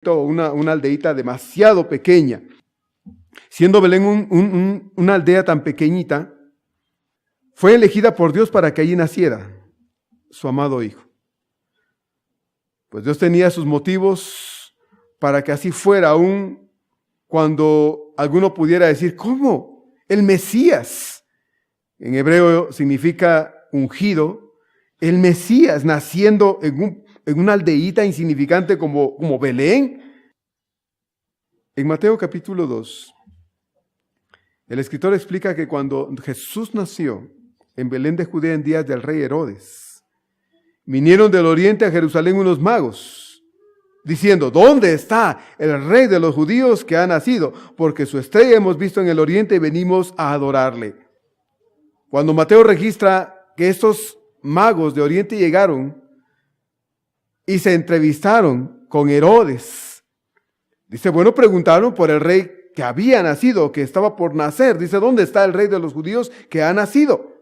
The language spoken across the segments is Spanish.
una aldeita demasiado pequeña. Siendo Belén una aldea tan pequeñita, fue elegida por Dios para que allí naciera su amado Hijo. Pues Dios tenía sus motivos para que así fuera, aún cuando alguno pudiera decir, ¿cómo? El Mesías, en hebreo significa ungido, el Mesías naciendo en una aldeíta insignificante como Belén. En Mateo capítulo 2, el escritor explica que cuando Jesús nació en Belén de Judea en días del rey Herodes, vinieron del oriente a Jerusalén unos magos, diciendo, ¿dónde está el rey de los judíos que ha nacido? Porque su estrella hemos visto en el oriente y venimos a adorarle. Cuando Mateo registra que estos magos de oriente llegaron y se entrevistaron con Herodes, dice, bueno, preguntaron por el rey que había nacido, que estaba por nacer. Dice, ¿dónde está el rey de los judíos que ha nacido?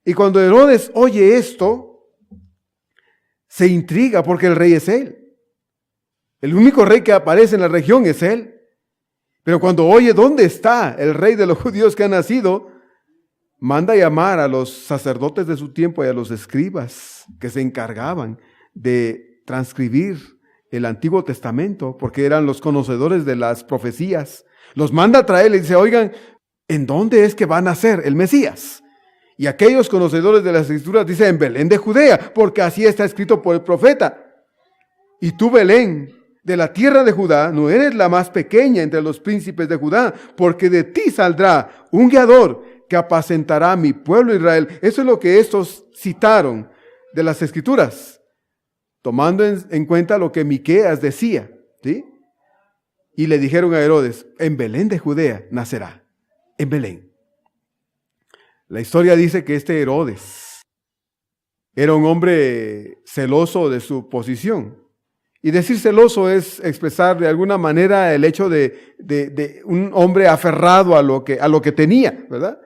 Y cuando Herodes oye esto, se intriga porque el rey es él. El único rey que aparece en la región es él. Pero cuando oye dónde está el rey de los judíos que ha nacido, manda llamar a los sacerdotes de su tiempo y a los escribas que se encargaban de transcribir el Antiguo Testamento, porque eran los conocedores de las profecías. Los manda a traer y dice, oigan, ¿en dónde es que va a nacer el Mesías? Y aquellos conocedores de las Escrituras dicen, en Belén de Judea, porque así está escrito por el profeta. Y tú, Belén, de la tierra de Judá, no eres la más pequeña entre los príncipes de Judá, porque de ti saldrá un guiador que apacentará a mi pueblo Israel. Eso es lo que estos citaron de las Escrituras, tomando en cuenta lo que Miqueas decía, ¿sí? Y le dijeron a Herodes, en Belén de Judea nacerá, en Belén. La historia dice que este Herodes era un hombre celoso de su posición. Y decir celoso es expresar de alguna manera el hecho de un hombre aferrado a lo que tenía, ¿verdad?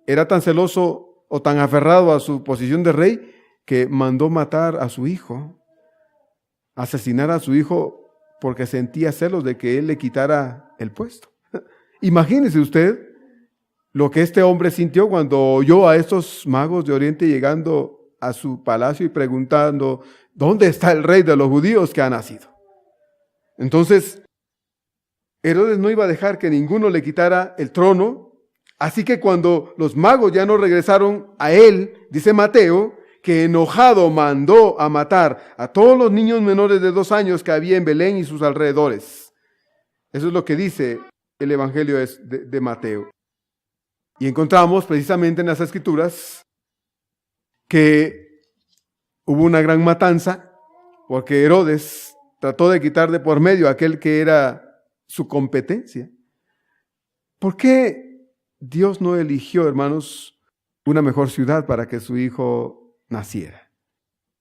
Era tan celoso o tan aferrado a su posición de rey que mandó matar a su hijo, asesinar a su hijo porque sentía celos de que él le quitara el puesto. Imagínese usted lo que este hombre sintió cuando oyó a estos magos de Oriente llegando a su palacio y preguntando, ¿dónde está el rey de los judíos que ha nacido? Entonces, Herodes no iba a dejar que ninguno le quitara el trono, así que cuando los magos ya no regresaron a él, dice Mateo, que enojado mandó a matar a todos los niños menores de 2 años que había en Belén y sus alrededores. Eso es lo que dice el Evangelio de Mateo. Y encontramos precisamente en las Escrituras que hubo una gran matanza porque Herodes trató de quitar de por medio a aquel que era su competencia. ¿Por qué Dios no eligió, hermanos, una mejor ciudad para que su hijo naciera?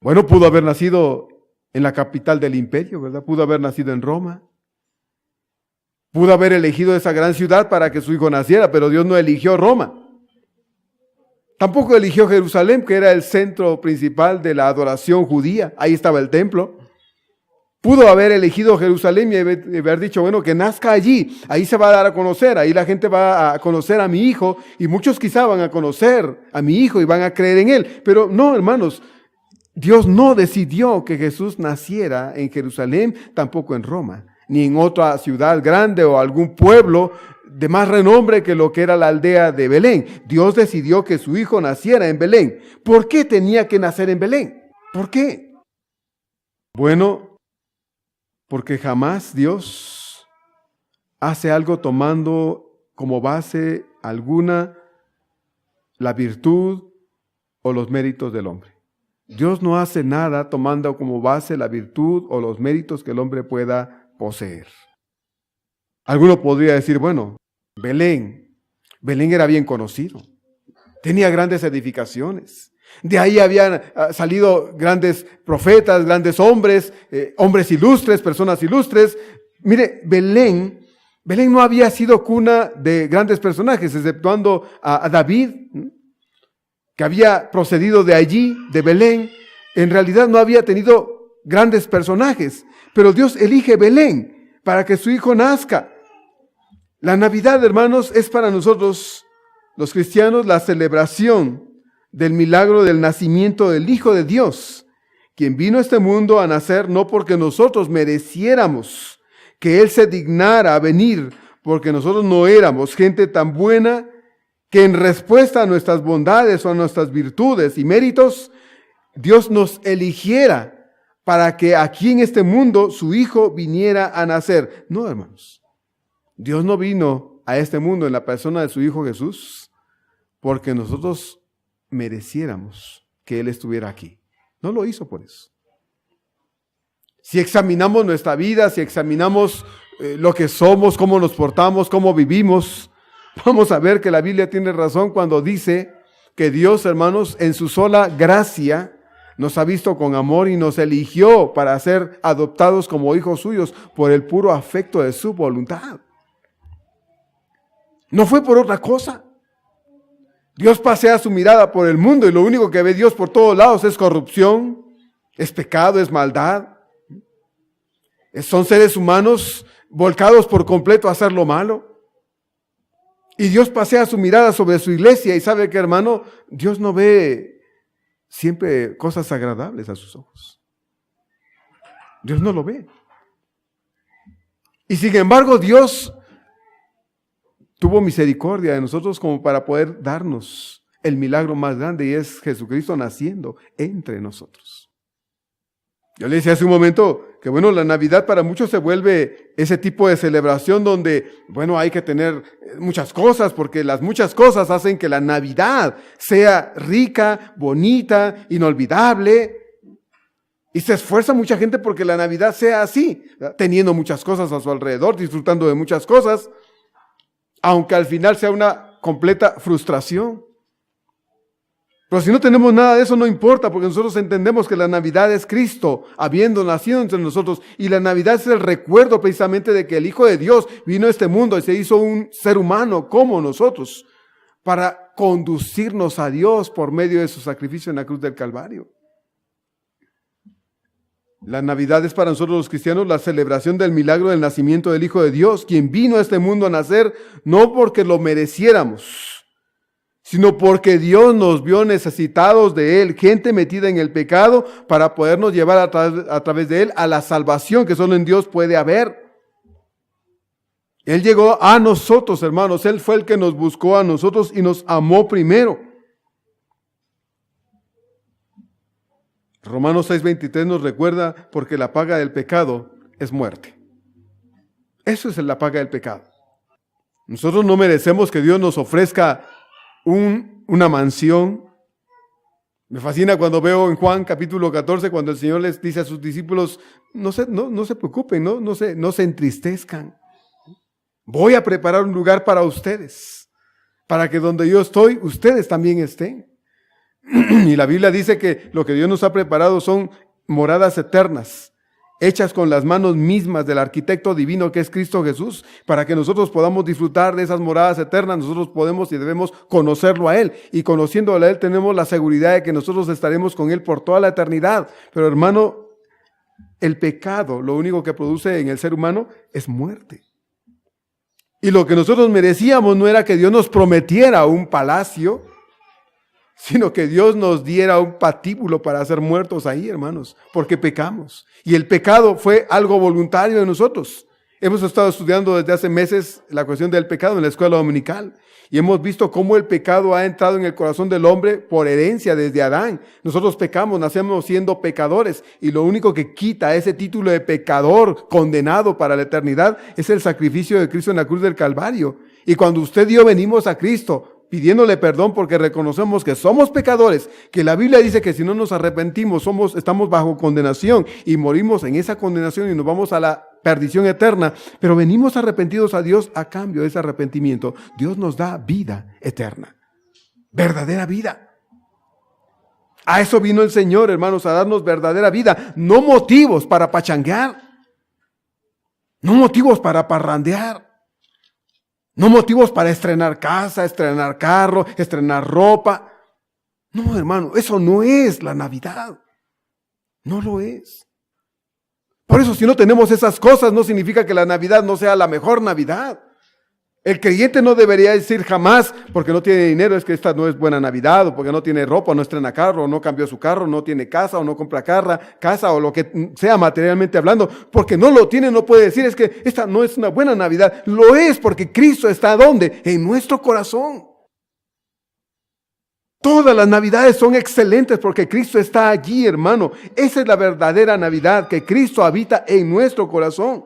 Bueno, pudo haber nacido en la capital del imperio, ¿verdad? Pudo haber nacido en Roma. Pudo haber elegido esa gran ciudad para que su hijo naciera, pero Dios no eligió Roma. Tampoco eligió Jerusalén, que era el centro principal de la adoración judía. Ahí estaba el templo. Pudo haber elegido Jerusalén y haber dicho, bueno, que nazca allí. Ahí se va a dar a conocer. Ahí la gente va a conocer a mi hijo. Y muchos quizá van a conocer a mi hijo y van a creer en él. Pero no, hermanos, Dios no decidió que Jesús naciera en Jerusalén, tampoco en Roma, ni en otra ciudad grande o algún pueblo de más renombre que lo que era la aldea de Belén. Dios decidió que su hijo naciera en Belén. ¿Por qué tenía que nacer en Belén? ¿Por qué? Bueno, porque jamás Dios hace algo tomando como base alguna la virtud o los méritos del hombre. Dios no hace nada tomando como base la virtud o los méritos que el hombre pueda poseer. Alguno podría decir, bueno, Belén era bien conocido, tenía grandes edificaciones, de ahí habían salido grandes profetas, grandes hombres, hombres ilustres, personas ilustres. Mire, Belén no había sido cuna de grandes personajes, exceptuando a David, que había procedido de allí, de Belén. En realidad no había tenido grandes personajes, pero Dios elige Belén para que su hijo nazca. La Navidad, hermanos, es para nosotros, los cristianos, la celebración del milagro del nacimiento del Hijo de Dios, quien vino a este mundo a nacer no porque nosotros mereciéramos que Él se dignara a venir, porque nosotros no éramos gente tan buena que en respuesta a nuestras bondades o a nuestras virtudes y méritos, Dios nos eligiera para que aquí en este mundo su Hijo viniera a nacer. No, hermanos. Dios no vino a este mundo en la persona de su Hijo Jesús porque nosotros mereciéramos que Él estuviera aquí. No lo hizo por eso. Si examinamos nuestra vida, si examinamos lo que somos, cómo nos portamos, cómo vivimos, vamos a ver que la Biblia tiene razón cuando dice que Dios, hermanos, en su sola gracia nos ha visto con amor y nos eligió para ser adoptados como hijos suyos por el puro afecto de su voluntad. No fue por otra cosa. Dios pasea su mirada por el mundo y lo único que ve Dios por todos lados es corrupción, es pecado, es maldad. Son seres humanos volcados por completo a hacer lo malo. Y Dios pasea su mirada sobre su iglesia y sabe que, hermano, Dios no ve siempre cosas agradables a sus ojos. Dios no lo ve. Y sin embargo, Dios tuvo misericordia de nosotros como para poder darnos el milagro más grande y es Jesucristo naciendo entre nosotros. Yo le decía hace un momento que bueno, la Navidad para muchos se vuelve ese tipo de celebración donde, bueno, hay que tener muchas cosas porque las muchas cosas hacen que la Navidad sea rica, bonita, inolvidable. Y se esfuerza mucha gente porque la Navidad sea así, teniendo muchas cosas a su alrededor, disfrutando de muchas cosas, aunque al final sea una completa frustración. Pero si no tenemos nada de eso, no importa, porque nosotros entendemos que la Navidad es Cristo, habiendo nacido entre nosotros, y la Navidad es el recuerdo precisamente de que el Hijo de Dios vino a este mundo y se hizo un ser humano como nosotros, para conducirnos a Dios por medio de su sacrificio en la cruz del Calvario. La Navidad es para nosotros los cristianos la celebración del milagro del nacimiento del Hijo de Dios, quien vino a este mundo a nacer no porque lo mereciéramos, sino porque Dios nos vio necesitados de Él, gente metida en el pecado, para podernos llevar a través de Él a la salvación que solo en Dios puede haber. Él llegó a nosotros, hermanos, Él fue el que nos buscó a nosotros y nos amó primero. Romanos 6:23 nos recuerda, porque la paga del pecado es muerte. Eso es la paga del pecado. Nosotros no merecemos que Dios nos ofrezca una mansión. Me fascina cuando veo en Juan capítulo 14, cuando el Señor les dice a sus discípulos, no se preocupen, no se entristezcan. Voy a preparar un lugar para ustedes, para que donde yo estoy, ustedes también estén. Y la Biblia dice que lo que Dios nos ha preparado son moradas eternas, hechas con las manos mismas del arquitecto divino que es Cristo Jesús, para que nosotros podamos disfrutar de esas moradas eternas. Nosotros podemos y debemos conocerlo a Él, y conociéndolo a Él tenemos la seguridad de que nosotros estaremos con Él por toda la eternidad. Pero hermano, el pecado lo único que produce en el ser humano es muerte. Y lo que nosotros merecíamos no era que Dios nos prometiera un palacio, sino que Dios nos diera un patíbulo para ser muertos ahí, hermanos, porque pecamos. Y el pecado fue algo voluntario de nosotros. Hemos estado estudiando desde hace meses la cuestión del pecado en la escuela dominical y hemos visto cómo el pecado ha entrado en el corazón del hombre por herencia desde Adán. Nosotros pecamos, nacemos siendo pecadores, y lo único que quita ese título de pecador condenado para la eternidad es el sacrificio de Cristo en la cruz del Calvario. Y cuando usted y yo venimos a Cristo pidiéndole perdón porque reconocemos que somos pecadores, que la Biblia dice que si no nos arrepentimos estamos bajo condenación y morimos en esa condenación y nos vamos a la perdición eterna, pero venimos arrepentidos a Dios a cambio de ese arrepentimiento. Dios nos da vida eterna, verdadera vida. A eso vino el Señor, hermanos, a darnos verdadera vida, no motivos para pachanguear, no motivos para parrandear, no motivos para estrenar casa, estrenar carro, estrenar ropa. No, hermano, eso no es la Navidad. No lo es. Por eso, si no tenemos esas cosas, no significa que la Navidad no sea la mejor Navidad. El creyente no debería decir jamás, porque no tiene dinero, es que esta no es buena Navidad, o porque no tiene ropa, o no estrena carro, o no cambió su carro, no tiene casa, o no compra casa, o lo que sea materialmente hablando. Porque no lo tiene, no puede decir, es que esta no es una buena Navidad. Lo es porque Cristo está ¿dónde? En nuestro corazón. Todas las Navidades son excelentes porque Cristo está allí, hermano. Esa es la verdadera Navidad, que Cristo habita en nuestro corazón.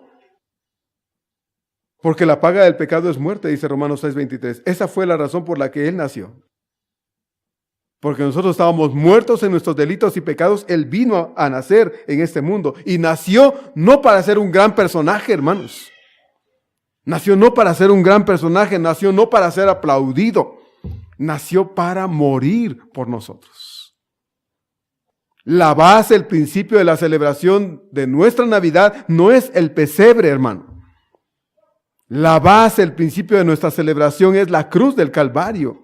Porque la paga del pecado es muerte, dice Romanos 6:23. Esa fue la razón por la que Él nació. Porque nosotros estábamos muertos en nuestros delitos y pecados. Él vino a nacer en este mundo. Y nació no para ser un gran personaje, hermanos. Nació no para ser un gran personaje. Nació no para ser aplaudido. Nació para morir por nosotros. La base, el principio de la celebración de nuestra Navidad no es el pesebre, hermano. La base, el principio de nuestra celebración es la cruz del Calvario.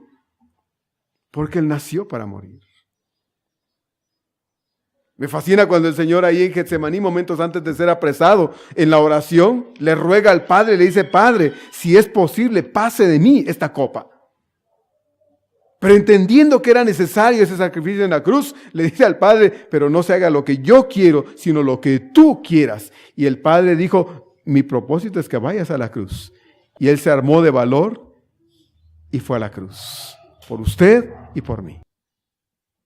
Porque Él nació para morir. Me fascina cuando el Señor ahí en Getsemaní, momentos antes de ser apresado, en la oración, le ruega al Padre, le dice, Padre, si es posible, pase de mí esta copa. Pero entendiendo que era necesario ese sacrificio en la cruz, le dice al Padre, pero no se haga lo que yo quiero, sino lo que tú quieras. Y el Padre dijo, mi propósito es que vayas a la cruz. Y Él se armó de valor y fue a la cruz. Por usted y por mí.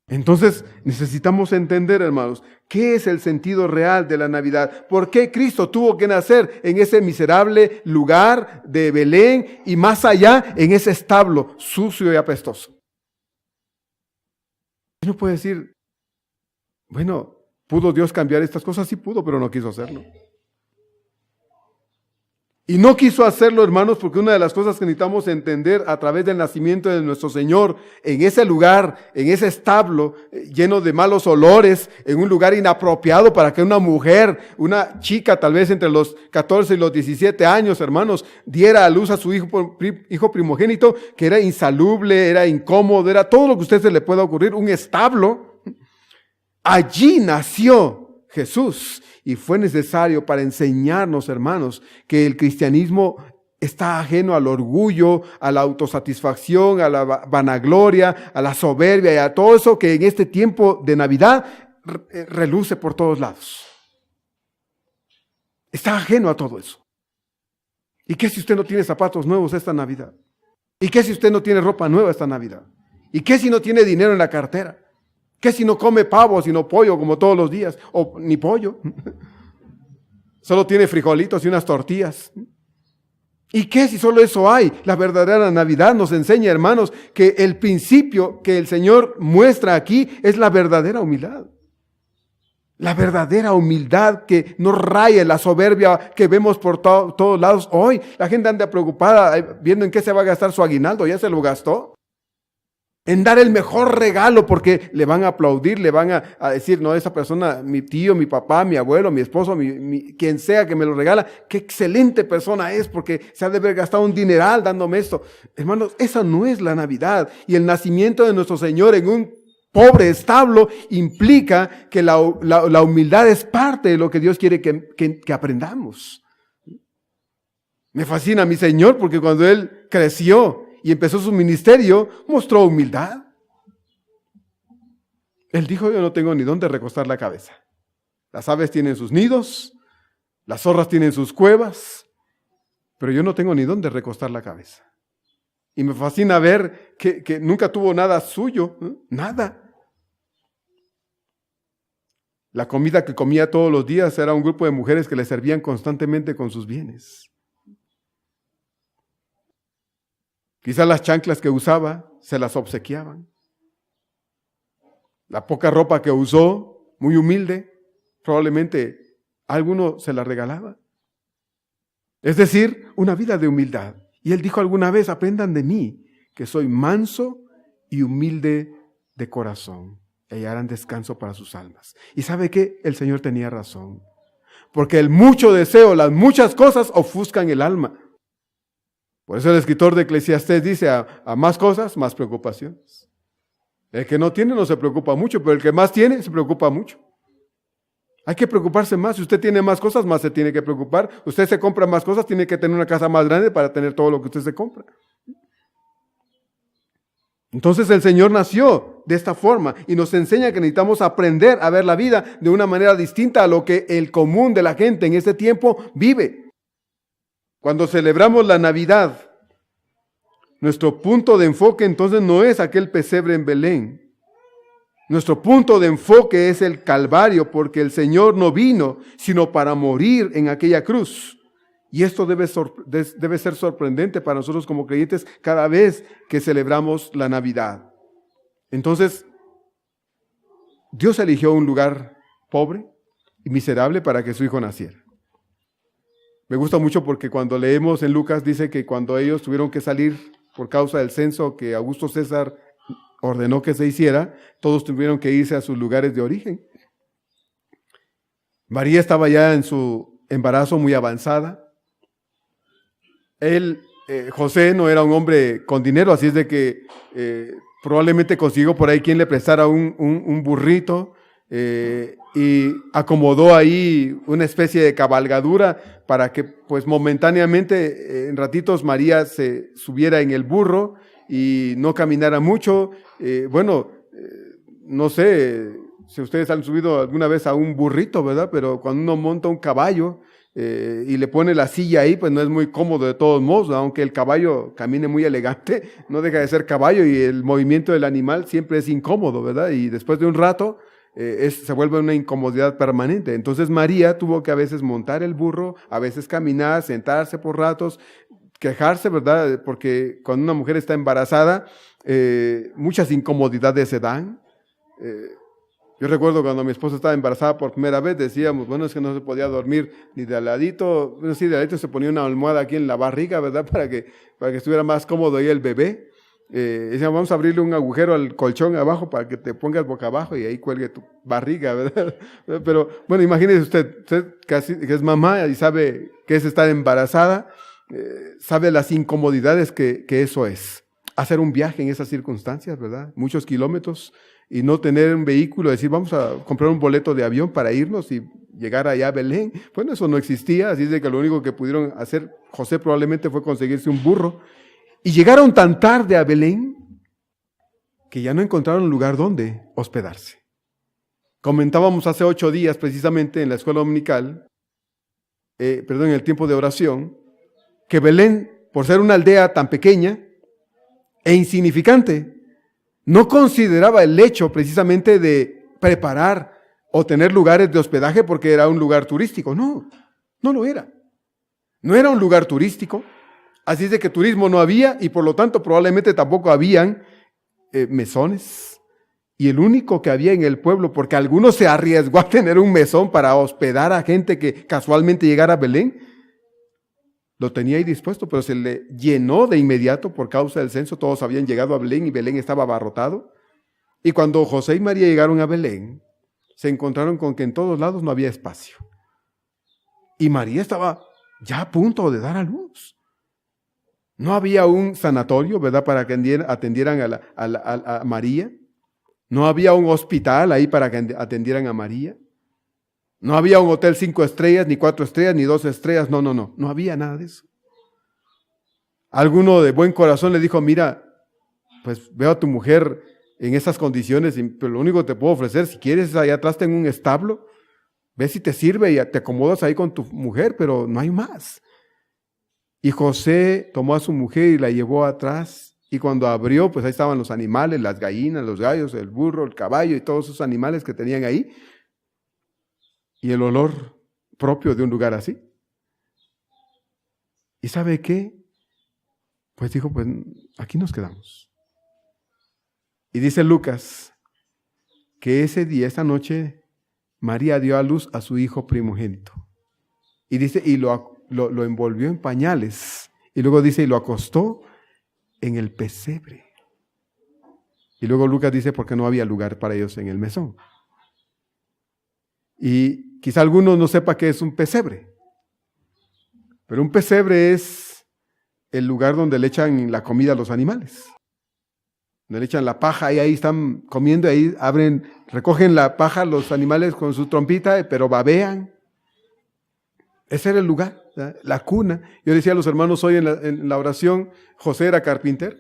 Entonces necesitamos entender, hermanos, qué es el sentido real de la Navidad. ¿Por qué Cristo tuvo que nacer en ese miserable lugar de Belén y más allá en ese establo sucio y apestoso? Uno puede decir, bueno, ¿pudo Dios cambiar estas cosas? Sí pudo, pero no quiso hacerlo. Y no quiso hacerlo, hermanos, porque una de las cosas que necesitamos entender a través del nacimiento de nuestro Señor, en ese lugar, en ese establo lleno de malos olores, en un lugar inapropiado para que una mujer, una chica tal vez entre los 14 y los 17 años, hermanos, diera a luz a su hijo primogénito, que era insalubre, era incómodo, era todo lo que a usted se le pueda ocurrir, un establo. Allí nació Jesús. Y fue necesario para enseñarnos, hermanos, que el cristianismo está ajeno al orgullo, a la autosatisfacción, a la vanagloria, a la soberbia y a todo eso que en este tiempo de Navidad reluce por todos lados. Está ajeno a todo eso. ¿Y qué si usted no tiene zapatos nuevos esta Navidad? ¿Y qué si usted no tiene ropa nueva esta Navidad? ¿Y qué si no tiene dinero en la cartera? ¿Qué si no come pavo, sino pollo como todos los días? O ni pollo. Solo tiene frijolitos y unas tortillas. ¿Y qué si solo eso hay? La verdadera Navidad nos enseña, hermanos, que el principio que el Señor muestra aquí es la verdadera humildad. La verdadera humildad que no raya la soberbia que vemos por todos lados hoy. La gente anda preocupada viendo en qué se va a gastar su aguinaldo. ¿Ya se lo gastó? En dar el mejor regalo porque le van a aplaudir, le van a decir, no, esa persona, mi tío, mi papá, mi abuelo, mi esposo, quien sea que me lo regala, qué excelente persona es porque se ha de haber gastado un dineral dándome esto. Hermanos, esa no es la Navidad. Y el nacimiento de nuestro Señor en un pobre establo implica que la humildad es parte de lo que Dios quiere que aprendamos. Me fascina mi Señor porque cuando Él creció y empezó su ministerio, mostró humildad. Él dijo, yo no tengo ni dónde recostar la cabeza. Las aves tienen sus nidos, las zorras tienen sus cuevas, pero yo no tengo ni dónde recostar la cabeza. Y me fascina ver que nunca tuvo nada suyo, nada. La comida que comía todos los días era un grupo de mujeres que le servían constantemente con sus bienes. Quizás las chanclas que usaba se las obsequiaban. La poca ropa que usó, muy humilde, probablemente alguno se la regalaba. Es decir, una vida de humildad. Y Él dijo alguna vez, aprendan de mí, que soy manso y humilde de corazón. Y hallarán descanso para sus almas. ¿Y sabe qué? El Señor tenía razón. Porque el mucho deseo, las muchas cosas ofuscan el alma. Por eso el escritor de Eclesiastés dice, a más cosas, más preocupaciones. El que no tiene no se preocupa mucho, pero el que más tiene se preocupa mucho. Hay que preocuparse más. Si usted tiene más cosas, más se tiene que preocupar. Usted se compra más cosas, tiene que tener una casa más grande para tener todo lo que usted se compra. Entonces el Señor nació de esta forma y nos enseña que necesitamos aprender a ver la vida de una manera distinta a lo que el común de la gente en este tiempo vive. Cuando celebramos la Navidad, nuestro punto de enfoque entonces no es aquel pesebre en Belén. Nuestro punto de enfoque es el Calvario, porque el Señor no vino sino para morir en aquella cruz. Y esto debe ser sorprendente para nosotros como creyentes cada vez que celebramos la Navidad. Entonces, Dios eligió un lugar pobre y miserable para que su Hijo naciera. Me gusta mucho porque cuando leemos en Lucas dice que cuando ellos tuvieron que salir por causa del censo que Augusto César ordenó que se hiciera, todos tuvieron que irse a sus lugares de origen. María estaba ya en su embarazo muy avanzada. José no era un hombre con dinero, así es de que probablemente consiguió por ahí quien le prestara un burrito y acomodó ahí una especie de cabalgadura para que pues momentáneamente en ratitos María se subiera en el burro y no caminara mucho. No sé si ustedes han subido alguna vez a un burrito, ¿verdad? Pero cuando uno monta un caballo y le pone la silla ahí, pues no es muy cómodo de todos modos, aunque el caballo camine muy elegante, no deja de ser caballo y el movimiento del animal siempre es incómodo, ¿verdad? Y después de un rato se vuelve una incomodidad permanente. Entonces María tuvo que a veces montar el burro, a veces caminar, sentarse por ratos, quejarse, ¿verdad? Porque cuando una mujer está embarazada, muchas incomodidades se dan. Yo recuerdo cuando mi esposa estaba embarazada por primera vez, decíamos, bueno, es que no se podía dormir ni de al ladito, bueno, sí, de al ladito se ponía una almohada aquí en la barriga, ¿verdad? Para que estuviera más cómodo ahí el bebé. Decíamos, vamos a abrirle un agujero al colchón abajo para que te pongas boca abajo y ahí cuelgue tu barriga, ¿verdad? Pero bueno, imagínese usted que es mamá y sabe que es estar embarazada, sabe las incomodidades que eso es. Hacer un viaje en esas circunstancias, ¿verdad? Muchos kilómetros y no tener un vehículo, decir, vamos a comprar un boleto de avión para irnos y llegar allá a Belén. Bueno, eso no existía, así es de que lo único que pudieron hacer José probablemente fue conseguirse un burro. Y llegaron tan tarde a Belén que ya no encontraron lugar donde hospedarse. Comentábamos hace 8 días precisamente en la escuela dominical, en el tiempo de oración, que Belén, por ser una aldea tan pequeña e insignificante, no consideraba el hecho precisamente de preparar o tener lugares de hospedaje porque era un lugar turístico. No lo era. No era un lugar turístico. Así es de que turismo no había y por lo tanto probablemente tampoco habían mesones. Y el único que había en el pueblo, porque algunos se arriesgó a tener un mesón para hospedar a gente que casualmente llegara a Belén, lo tenía ahí dispuesto, pero se le llenó de inmediato por causa del censo. Todos habían llegado a Belén y Belén estaba abarrotado. Y cuando José y María llegaron a Belén, se encontraron con que en todos lados no había espacio. Y María estaba ya a punto de dar a luz. No había un sanatorio, ¿verdad?, para que atendieran a María. No había un hospital ahí para que atendieran a María. No había un hotel 5 estrellas, ni 4 estrellas, ni 2 estrellas. No había nada de eso. Alguno de buen corazón le dijo, mira, pues veo a tu mujer en esas condiciones, pero lo único que te puedo ofrecer, si quieres, allá atrás tengo un establo, ve si te sirve y te acomodas ahí con tu mujer, pero no hay más. Y José tomó a su mujer y la llevó atrás, y cuando abrió, pues ahí estaban los animales, las gallinas, los gallos, el burro, el caballo y todos esos animales que tenían ahí. Y el olor propio de un lugar así. ¿Y sabe qué? Pues dijo, pues aquí nos quedamos. Y dice Lucas que ese día, esa noche, María dio a luz a su hijo primogénito. Y dice, y lo envolvió en pañales. Y luego dice, y lo acostó en el pesebre. Y luego Lucas dice, porque no había lugar para ellos en el mesón. Y quizá alguno no sepa qué es un pesebre. Pero un pesebre es el lugar donde le echan la comida a los animales. donde le echan la paja y ahí están comiendo, ahí recogen la paja los animales con su trompita, pero babean. Ese era el lugar, ¿verdad? La cuna. Yo decía a los hermanos hoy en la oración, José era carpintero.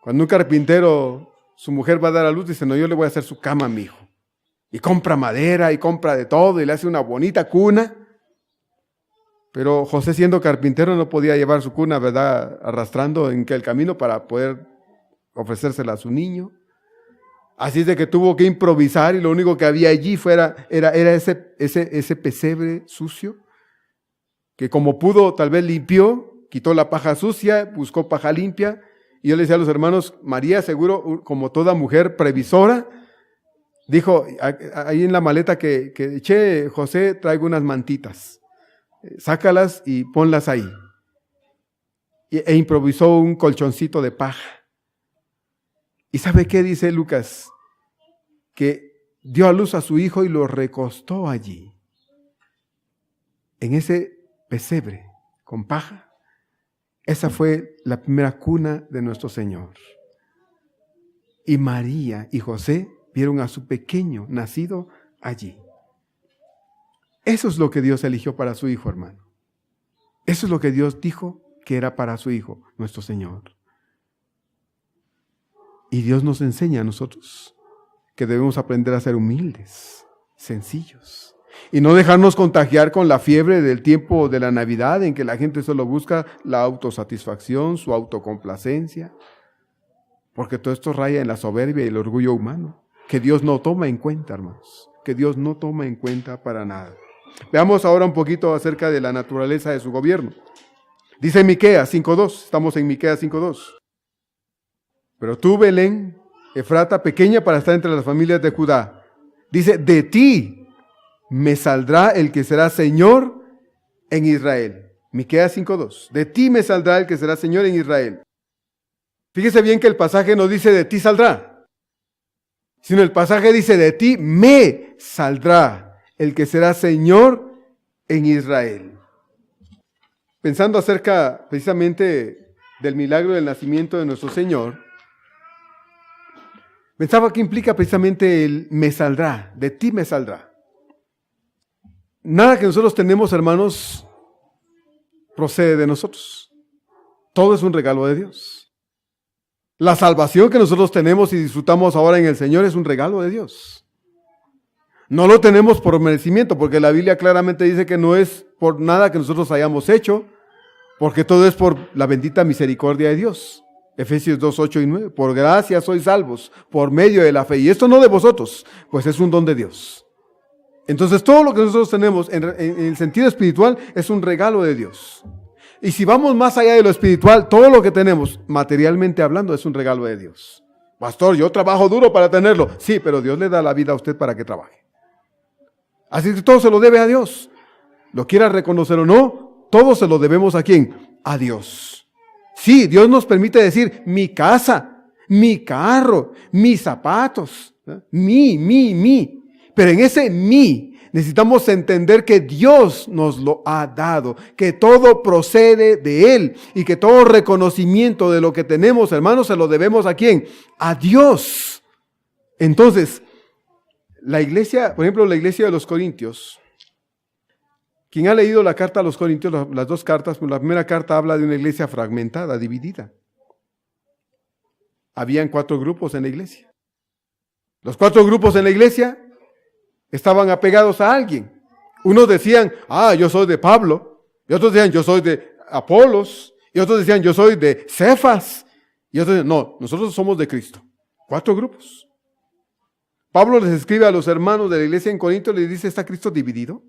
Cuando un carpintero, su mujer va a dar a luz, dice, no, yo le voy a hacer su cama a mi hijo. Y compra madera y compra de todo y le hace una bonita cuna. Pero José, siendo carpintero, no podía llevar su cuna, ¿verdad?, arrastrando en el camino para poder ofrecérsela a su niño. Así es de que tuvo que improvisar y lo único que había allí era ese pesebre sucio, que como pudo tal vez limpió, quitó la paja sucia, buscó paja limpia. Y yo le decía a los hermanos, María seguro, como toda mujer previsora, dijo, ahí en la maleta que eché, José, traigo unas mantitas. Sácalas y ponlas ahí. E improvisó un colchoncito de paja. ¿Y sabe qué dice Lucas? Que dio a luz a su hijo y lo recostó allí, en ese pesebre con paja. Esa fue la primera cuna de nuestro Señor. Y María y José vieron a su pequeño nacido allí. Eso es lo que Dios eligió para su hijo, hermano. Eso es lo que Dios dijo que era para su hijo, nuestro Señor. Y Dios nos enseña a nosotros que debemos aprender a ser humildes, sencillos, y no dejarnos contagiar con la fiebre del tiempo de la Navidad, en que la gente solo busca la autosatisfacción, su autocomplacencia, porque todo esto raya en la soberbia y el orgullo humano, que Dios no toma en cuenta, hermanos, que Dios no toma en cuenta para nada. Veamos ahora un poquito acerca de la naturaleza de su gobierno. Dice Miqueas 5:2, estamos en Miqueas 5:2. Pero tú, Belén, Efrata, pequeña para estar entre las familias de Judá, dice, de ti me saldrá el que será Señor en Israel. Miqueas 5:2, de ti me saldrá el que será Señor en Israel. Fíjese bien que el pasaje no dice de ti saldrá, sino el pasaje dice de ti me saldrá el que será Señor en Israel. Pensando acerca precisamente del milagro del nacimiento de nuestro Señor, pensaba que implica precisamente el me saldrá, de ti me saldrá. Nada que nosotros tenemos, hermanos, procede de nosotros. Todo es un regalo de Dios. La salvación que nosotros tenemos y disfrutamos ahora en el Señor es un regalo de Dios. No lo tenemos por merecimiento, porque la Biblia claramente dice que no es por nada que nosotros hayamos hecho, porque todo es por la bendita misericordia de Dios. Efesios 2:8 y 9. Por gracia sois salvos, por medio de la fe. Y esto no de vosotros, pues es un don de Dios. Entonces todo lo que nosotros tenemos en el sentido espiritual es un regalo de Dios. Y si vamos más allá de lo espiritual, todo lo que tenemos, materialmente hablando, es un regalo de Dios. Pastor, yo trabajo duro para tenerlo. Sí, pero Dios le da la vida a usted para que trabaje. Así que todo se lo debe a Dios. Lo quiera reconocer o no, todo se lo debemos ¿a quién? A Dios. Sí, Dios nos permite decir mi casa, mi carro, mis zapatos, mi. Pero en ese mi necesitamos entender que Dios nos lo ha dado, que todo procede de Él y que todo reconocimiento de lo que tenemos, hermanos, se lo debemos ¿a quién? A Dios. Entonces, la iglesia, por ejemplo, la iglesia de los Corintios, quien ha leído la carta a los Corintios, las dos cartas, la primera carta habla de una iglesia fragmentada, dividida. Habían 4 grupos en la iglesia. Los 4 grupos en la iglesia estaban apegados a alguien. Unos decían, yo soy de Pablo, y otros decían, yo soy de Apolos, y otros decían, yo soy de Cefas, y otros decían, no, nosotros somos de Cristo. 4 grupos. Pablo les escribe a los hermanos de la iglesia en Corinto, les dice, ¿está Cristo dividido?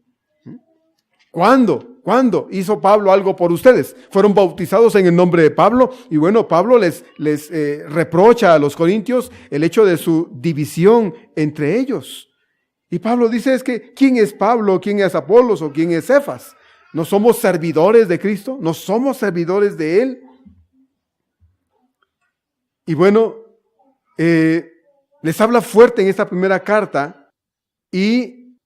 ¿Cuándo hizo Pablo algo por ustedes? Fueron bautizados en el nombre de Pablo, y bueno, Pablo les reprocha a los corintios el hecho de su división entre ellos. Y Pablo dice, es que, ¿quién es Pablo? ¿Quién es Apolos? ¿O quién es Cefas? ¿No somos servidores de Cristo? ¿No somos servidores de Él? Y bueno, les habla fuerte en esta primera carta y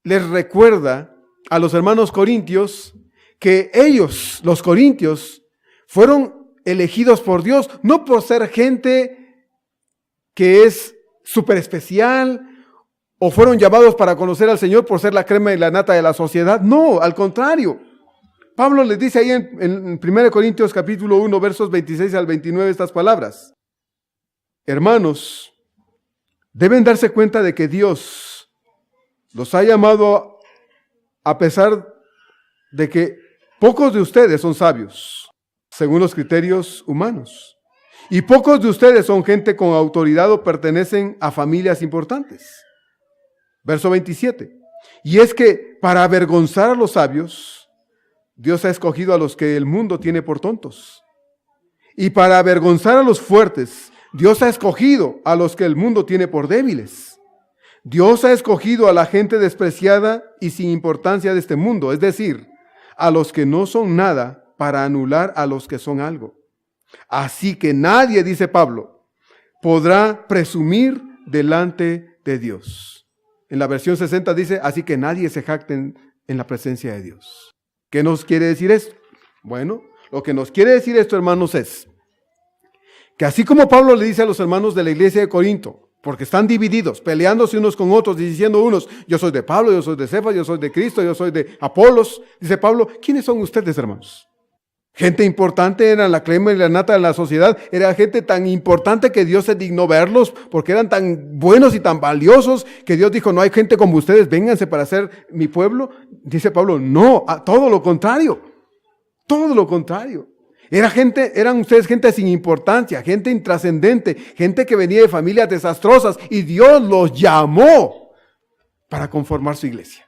les recuerda a los hermanos corintios que ellos, los corintios, fueron elegidos por Dios, no por ser gente que es súper especial, o fueron llamados para conocer al Señor por ser la crema y la nata de la sociedad. No, al contrario. Pablo les dice ahí en 1 Corintios capítulo 1, versos 26 al 29 estas palabras. Hermanos, deben darse cuenta de que Dios los ha llamado a pesar de que pocos de ustedes son sabios, según los criterios humanos. Y pocos de ustedes son gente con autoridad o pertenecen a familias importantes. Verso 27. Y es que para avergonzar a los sabios, Dios ha escogido a los que el mundo tiene por tontos. Y para avergonzar a los fuertes, Dios ha escogido a los que el mundo tiene por débiles. Dios ha escogido a la gente despreciada y sin importancia de este mundo, es decir, a los que no son nada para anular a los que son algo. Así que nadie, dice Pablo, podrá presumir delante de Dios. En la versión 60 dice, así que nadie se jacte en la presencia de Dios. ¿Qué nos quiere decir esto? Bueno, lo que nos quiere decir esto, hermanos, es que así como Pablo le dice a los hermanos de la iglesia de Corinto, porque están divididos, peleándose unos con otros, diciendo unos, yo soy de Pablo, yo soy de Cefas, yo soy de Cristo, yo soy de Apolos, dice Pablo, ¿quiénes son ustedes, hermanos? Gente importante, eran la crema y la nata de la sociedad, era gente tan importante que Dios se dignó verlos, porque eran tan buenos y tan valiosos, que Dios dijo, no hay gente como ustedes, vénganse para ser mi pueblo. Dice Pablo, no, todo lo contrario, todo lo contrario. Eran ustedes gente sin importancia, gente intrascendente, gente que venía de familias desastrosas, y Dios los llamó para conformar su iglesia.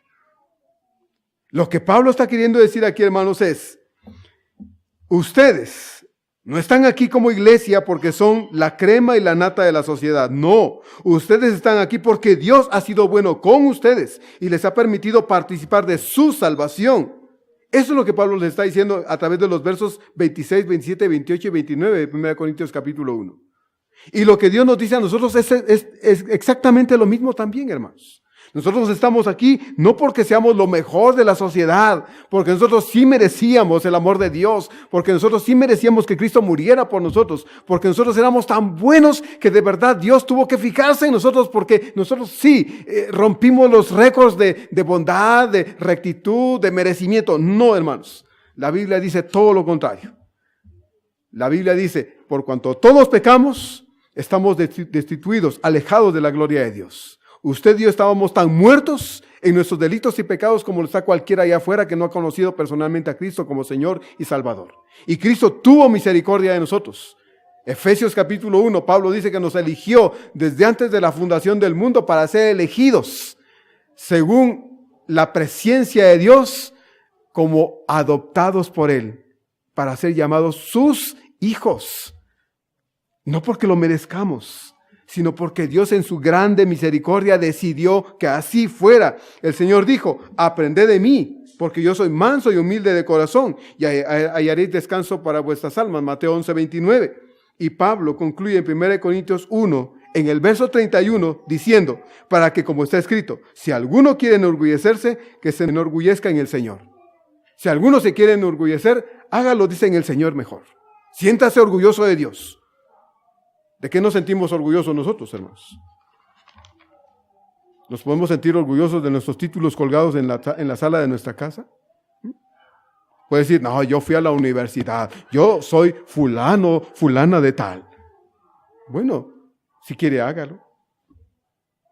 Lo que Pablo está queriendo decir aquí, hermanos, es, ustedes no están aquí como iglesia porque son la crema y la nata de la sociedad. No, ustedes están aquí porque Dios ha sido bueno con ustedes y les ha permitido participar de su salvación. Eso es lo que Pablo les está diciendo a través de los versos 26, 27, 28 y 29 de 1 Corintios capítulo 1. Y lo que Dios nos dice a nosotros es exactamente lo mismo también, hermanos. Nosotros estamos aquí no porque seamos lo mejor de la sociedad, porque nosotros sí merecíamos el amor de Dios, porque nosotros sí merecíamos que Cristo muriera por nosotros, porque nosotros éramos tan buenos que de verdad Dios tuvo que fijarse en nosotros, porque nosotros sí rompimos los récords de bondad, de rectitud, de merecimiento. No, hermanos, la Biblia dice todo lo contrario. La Biblia dice, por cuanto todos pecamos, estamos destituidos, alejados de la gloria de Dios. Usted y yo estábamos tan muertos en nuestros delitos y pecados como lo está cualquiera allá afuera que no ha conocido personalmente a Cristo como Señor y Salvador. Y Cristo tuvo misericordia de nosotros. Efesios capítulo 1, Pablo dice que nos eligió desde antes de la fundación del mundo para ser elegidos según la presciencia de Dios como adoptados por Él para ser llamados sus hijos. No porque lo merezcamos, sino porque Dios en su grande misericordia decidió que así fuera. El Señor dijo, aprended de mí, porque yo soy manso y humilde de corazón, y hallaréis descanso para vuestras almas. Mateo 11, 29. Y Pablo concluye en 1 Corintios 1, en el verso 31, diciendo, para que como está escrito, si alguno quiere enorgullecerse, que se enorgullezca en el Señor. Si alguno se quiere enorgullecer, hágalo, dice en el Señor mejor. Siéntase orgulloso de Dios. ¿De qué nos sentimos orgullosos nosotros, hermanos? ¿Nos podemos sentir orgullosos de nuestros títulos colgados en la sala de nuestra casa? Puede decir, no, yo fui a la universidad, yo soy fulano, fulana de tal. Bueno, si quiere, hágalo.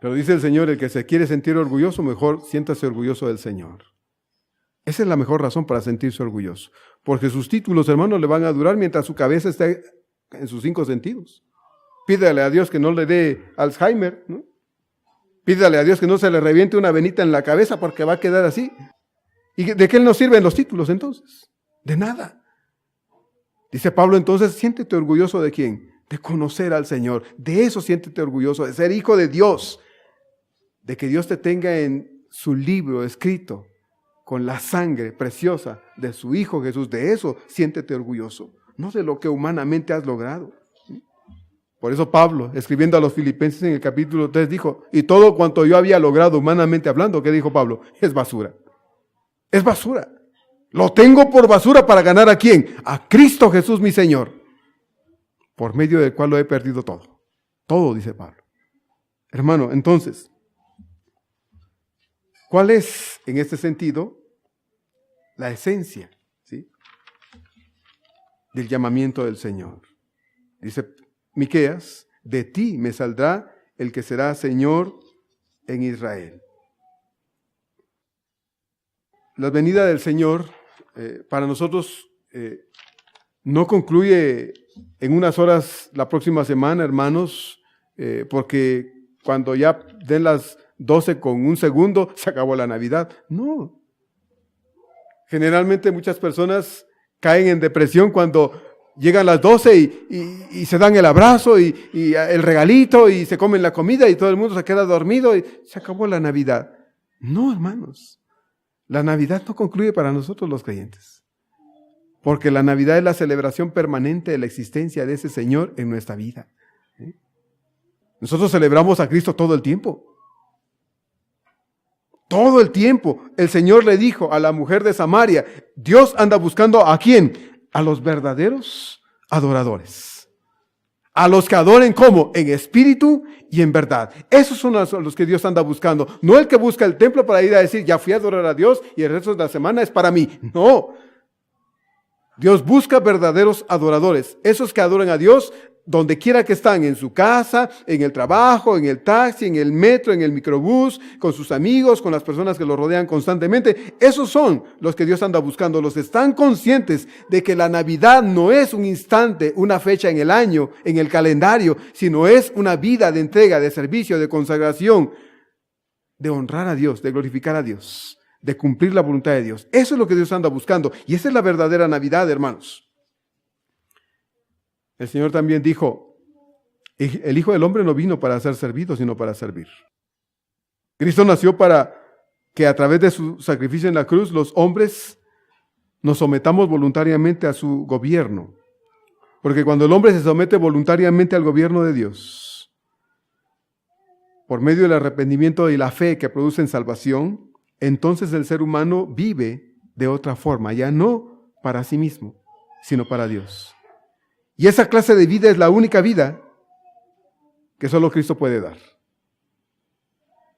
Pero dice el Señor, el que se quiere sentir orgulloso, mejor siéntase orgulloso del Señor. Esa es la mejor razón para sentirse orgulloso. Porque sus títulos, hermanos, le van a durar mientras su cabeza esté en sus 5 sentidos. Pídale a Dios que no le dé Alzheimer, ¿no? Pídale a Dios que no se le reviente una venita en la cabeza porque va a quedar así. ¿Y de qué nos sirven los títulos entonces? De nada. Dice Pablo entonces, siéntete orgulloso ¿de quién? De conocer al Señor. De eso siéntete orgulloso, de ser hijo de Dios. De que Dios te tenga en su libro escrito con la sangre preciosa de su Hijo Jesús. De eso siéntete orgulloso. No de lo que humanamente has logrado. Por eso Pablo, escribiendo a los Filipenses en el capítulo 3, dijo, y todo cuanto yo había logrado humanamente hablando, ¿qué dijo Pablo? Es basura. Es basura. Lo tengo por basura para ganar ¿a quién? A Cristo Jesús mi Señor. por medio del cual lo he perdido todo. Todo, dice Pablo. Hermano, entonces, ¿cuál es, en este sentido, la esencia, ¿sí?, del llamamiento del Señor? Dice Miqueas, de ti me saldrá el que será Señor en Israel. La venida del Señor para nosotros no concluye en unas horas la próxima semana, hermanos, porque cuando ya den las 12 con un segundo, se acabó la Navidad. No. Generalmente muchas personas caen en depresión cuando llegan las 12 y se dan el abrazo y el regalito y se comen la comida y todo el mundo se queda dormido y se acabó la Navidad. No, hermanos. La Navidad no concluye para nosotros los creyentes, porque la Navidad es la celebración permanente de la existencia de ese Señor en nuestra vida. Nosotros celebramos a Cristo todo el tiempo. Todo el tiempo. El Señor le dijo a la mujer de Samaria, Dios anda buscando ¿a quién? A los verdaderos adoradores. A los que adoren ¿cómo? En espíritu y en verdad. Esos son los que Dios anda buscando. No el que busca el templo para ir a decir, ya fui a adorar a Dios y el resto de la semana es para mí. No. Dios busca verdaderos adoradores. Esos que adoran a Dios donde quiera que están, en su casa, en el trabajo, en el taxi, en el metro, en el microbús, con sus amigos, con las personas que lo rodean constantemente. Esos son los que Dios anda buscando, los que están conscientes de que la Navidad no es un instante, una fecha en el año, en el calendario, sino es una vida de entrega, de servicio, de consagración, de honrar a Dios, de glorificar a Dios, de cumplir la voluntad de Dios. Eso es lo que Dios anda buscando y esa es la verdadera Navidad, hermanos. El Señor también dijo, el Hijo del Hombre no vino para ser servido, sino para servir. Cristo nació para que a través de su sacrificio en la cruz, los hombres nos sometamos voluntariamente a su gobierno. Porque cuando el hombre se somete voluntariamente al gobierno de Dios, por medio del arrepentimiento y la fe que producen salvación, entonces el ser humano vive de otra forma, ya no para sí mismo, sino para Dios. Y esa clase de vida es la única vida que solo Cristo puede dar.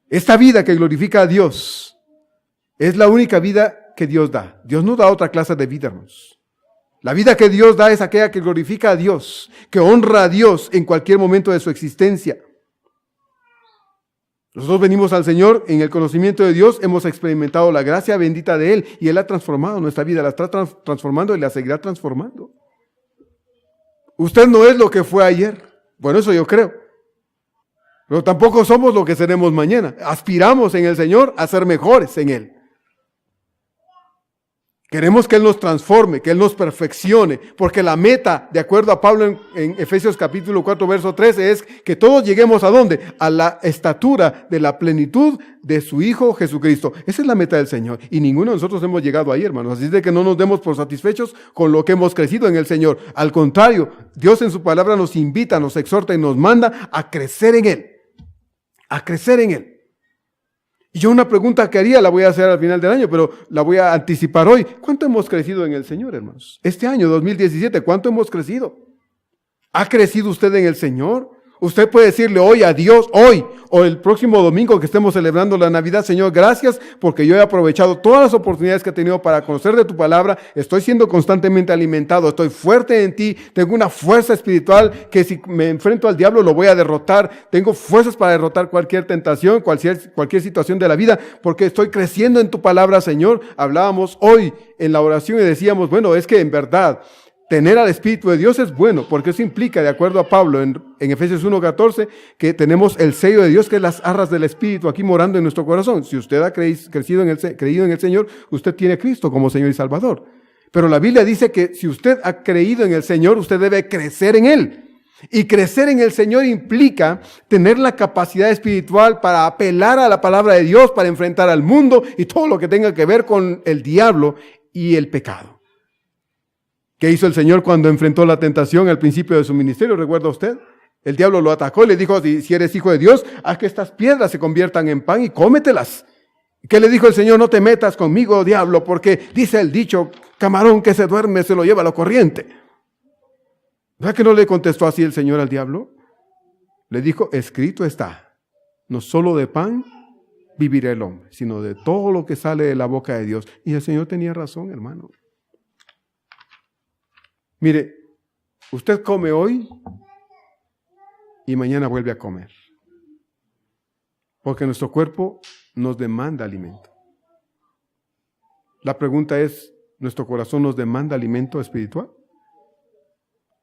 Esta vida que glorifica a Dios es la única vida que Dios da. Dios no da otra clase de vida, hermanos. La vida que Dios da es aquella que glorifica a Dios, que honra a Dios en cualquier momento de su existencia. Nosotros venimos al Señor en el conocimiento de Dios, hemos experimentado la gracia bendita de Él y Él ha transformado nuestra vida, la está transformando y la seguirá transformando. Usted no es lo que fue ayer. Bueno, eso yo creo. Pero tampoco somos lo que seremos mañana. Aspiramos en el Señor a ser mejores en Él. Queremos que Él nos transforme, que Él nos perfeccione, porque la meta, de acuerdo a Pablo en Efesios capítulo 4, verso 13, es que todos lleguemos ¿a dónde? A la estatura de la plenitud de su Hijo Jesucristo. Esa es la meta del Señor. Y ninguno de nosotros hemos llegado ahí, hermanos. Así es de que no nos demos por satisfechos con lo que hemos crecido en el Señor. Al contrario, Dios en su palabra nos invita, nos exhorta y nos manda a crecer en Él. A crecer en Él. Y yo una pregunta que haría, la voy a hacer al final del año, pero la voy a anticipar hoy. ¿Cuánto hemos crecido en el Señor, hermanos? Este año, 2017, ¿cuánto hemos crecido? ¿Ha crecido usted en el Señor? Usted puede decirle hoy a Dios, hoy o el próximo domingo que estemos celebrando la Navidad, Señor, gracias porque yo he aprovechado todas las oportunidades que he tenido para conocer de tu palabra, estoy siendo constantemente alimentado, estoy fuerte en ti, tengo una fuerza espiritual que si me enfrento al diablo lo voy a derrotar, tengo fuerzas para derrotar cualquier tentación, cualquier situación de la vida, porque estoy creciendo en tu palabra, Señor. Hablábamos hoy en la oración y decíamos, bueno, es que en verdad tener al Espíritu de Dios es bueno, porque eso implica, de acuerdo a Pablo en Efesios 1:14, que tenemos el sello de Dios, que es las arras del Espíritu aquí morando en nuestro corazón. Si usted ha creído en el Señor, usted tiene a Cristo como Señor y Salvador. Pero la Biblia dice que si usted ha creído en el Señor, usted debe crecer en Él. Y crecer en el Señor implica tener la capacidad espiritual para apelar a la palabra de Dios, para enfrentar al mundo y todo lo que tenga que ver con el diablo y el pecado. ¿Qué hizo el Señor cuando enfrentó la tentación al principio de su ministerio? ¿Recuerda usted? El diablo lo atacó y le dijo, si eres hijo de Dios, haz que estas piedras se conviertan en pan y cómetelas. ¿Qué le dijo el Señor? No te metas conmigo, diablo, porque dice el dicho, camarón que se duerme se lo lleva la corriente. ¿Verdad que no le contestó así el Señor al diablo? Le dijo, escrito está, no solo de pan vivirá el hombre, sino de todo lo que sale de la boca de Dios. Y el Señor tenía razón, hermano. Mire, usted come hoy y mañana vuelve a comer. Porque nuestro cuerpo nos demanda alimento. La pregunta es, ¿nuestro corazón nos demanda alimento espiritual?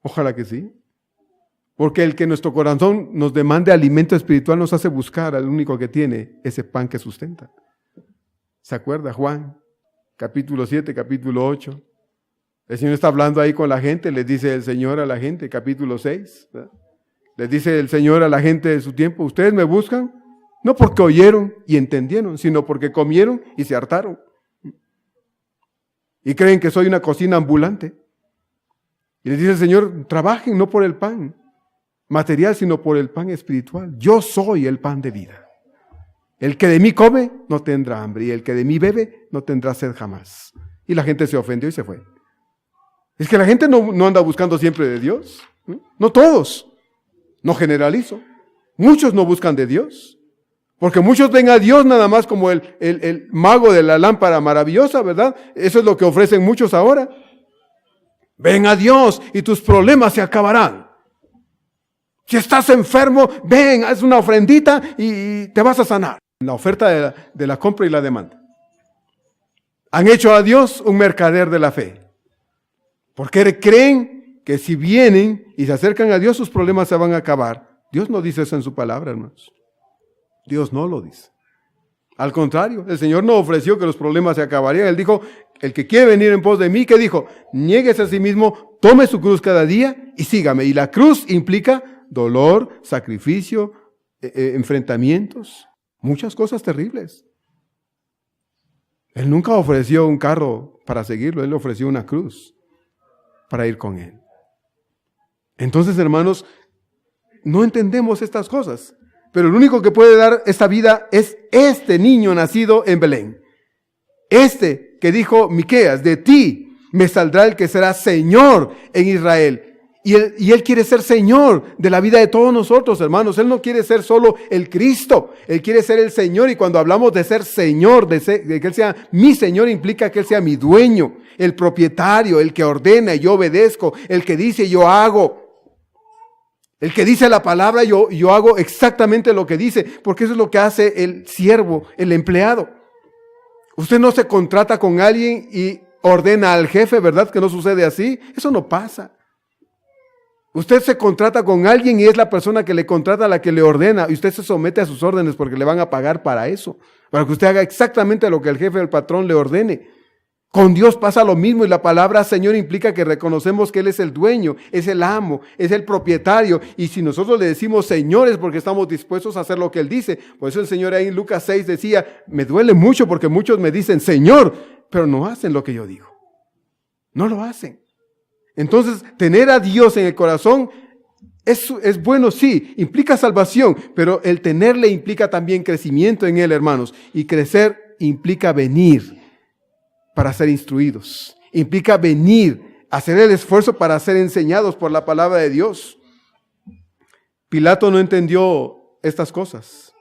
Ojalá que sí. Porque el que nuestro corazón nos demande alimento espiritual nos hace buscar al único que tiene ese pan que sustenta. ¿Se acuerda Juan? Capítulo 7, capítulo 8. El Señor está hablando ahí con la gente, les dice el Señor a la gente, capítulo 6. ¿verdad? Les dice el Señor a la gente de su tiempo, ustedes me buscan no porque oyeron y entendieron, sino porque comieron y se hartaron. Y creen que soy una cocina ambulante. Y les dice el Señor, trabajen no por el pan material, sino por el pan espiritual. Yo soy el pan de vida. El que de mí come no tendrá hambre, y el que de mí bebe no tendrá sed jamás. Y la gente se ofendió y se fue. Es que la gente no anda buscando siempre de Dios. No todos. No generalizo. Muchos no buscan de Dios. Porque muchos ven a Dios nada más como el mago de la lámpara maravillosa, ¿verdad? Eso es lo que ofrecen muchos ahora. Ven a Dios y tus problemas se acabarán. Si estás enfermo, ven, haz una ofrendita y te vas a sanar. La oferta de la compra y la demanda. Han hecho a Dios un mercader de la fe. Porque creen que si vienen y se acercan a Dios, sus problemas se van a acabar. Dios no dice eso en su palabra, hermanos. Dios no lo dice. Al contrario, el Señor no ofreció que los problemas se acabarían. Él dijo, el que quiere venir en pos de mí, ¿qué dijo? Niéguese a sí mismo, tome su cruz cada día y sígame. Y la cruz implica dolor, sacrificio, enfrentamientos, muchas cosas terribles. Él nunca ofreció un carro para seguirlo, Él ofreció una cruz para ir con Él. Entonces, hermanos, no entendemos estas cosas. Pero el único que puede dar esta vida es este niño nacido en Belén. Este que dijo Miqueas, de ti me saldrá el que será Señor en Israel. Y él quiere ser Señor de la vida de todos nosotros, hermanos. Él no quiere ser solo el Cristo. Él quiere ser el Señor. Y cuando hablamos de ser Señor, de que Él sea mi Señor, implica que Él sea mi dueño, el propietario, el que ordena y yo obedezco, el que dice y yo hago. El que dice la palabra, yo hago exactamente lo que dice, porque eso es lo que hace el siervo, el empleado. Usted no se contrata con alguien y ordena al jefe, ¿verdad? Que no sucede así. Eso no pasa. Usted se contrata con alguien y es la persona que le contrata la que le ordena, y usted se somete a sus órdenes porque le van a pagar para eso, para que usted haga exactamente lo que el jefe o el patrón le ordene. Con Dios pasa lo mismo, y la palabra Señor implica que reconocemos que Él es el dueño, es el amo, es el propietario. Y si nosotros le decimos Señor es porque estamos dispuestos a hacer lo que Él dice. Por eso el Señor ahí en Lucas 6 decía, me duele mucho porque muchos me dicen Señor, pero no hacen lo que yo digo. No lo hacen. Entonces, tener a Dios en el corazón es bueno, sí, implica salvación, pero el tenerle implica también crecimiento en Él, hermanos. Y crecer implica venir para ser instruidos. Implica venir, hacer el esfuerzo para ser enseñados por la palabra de Dios. Pilato no entendió estas cosas.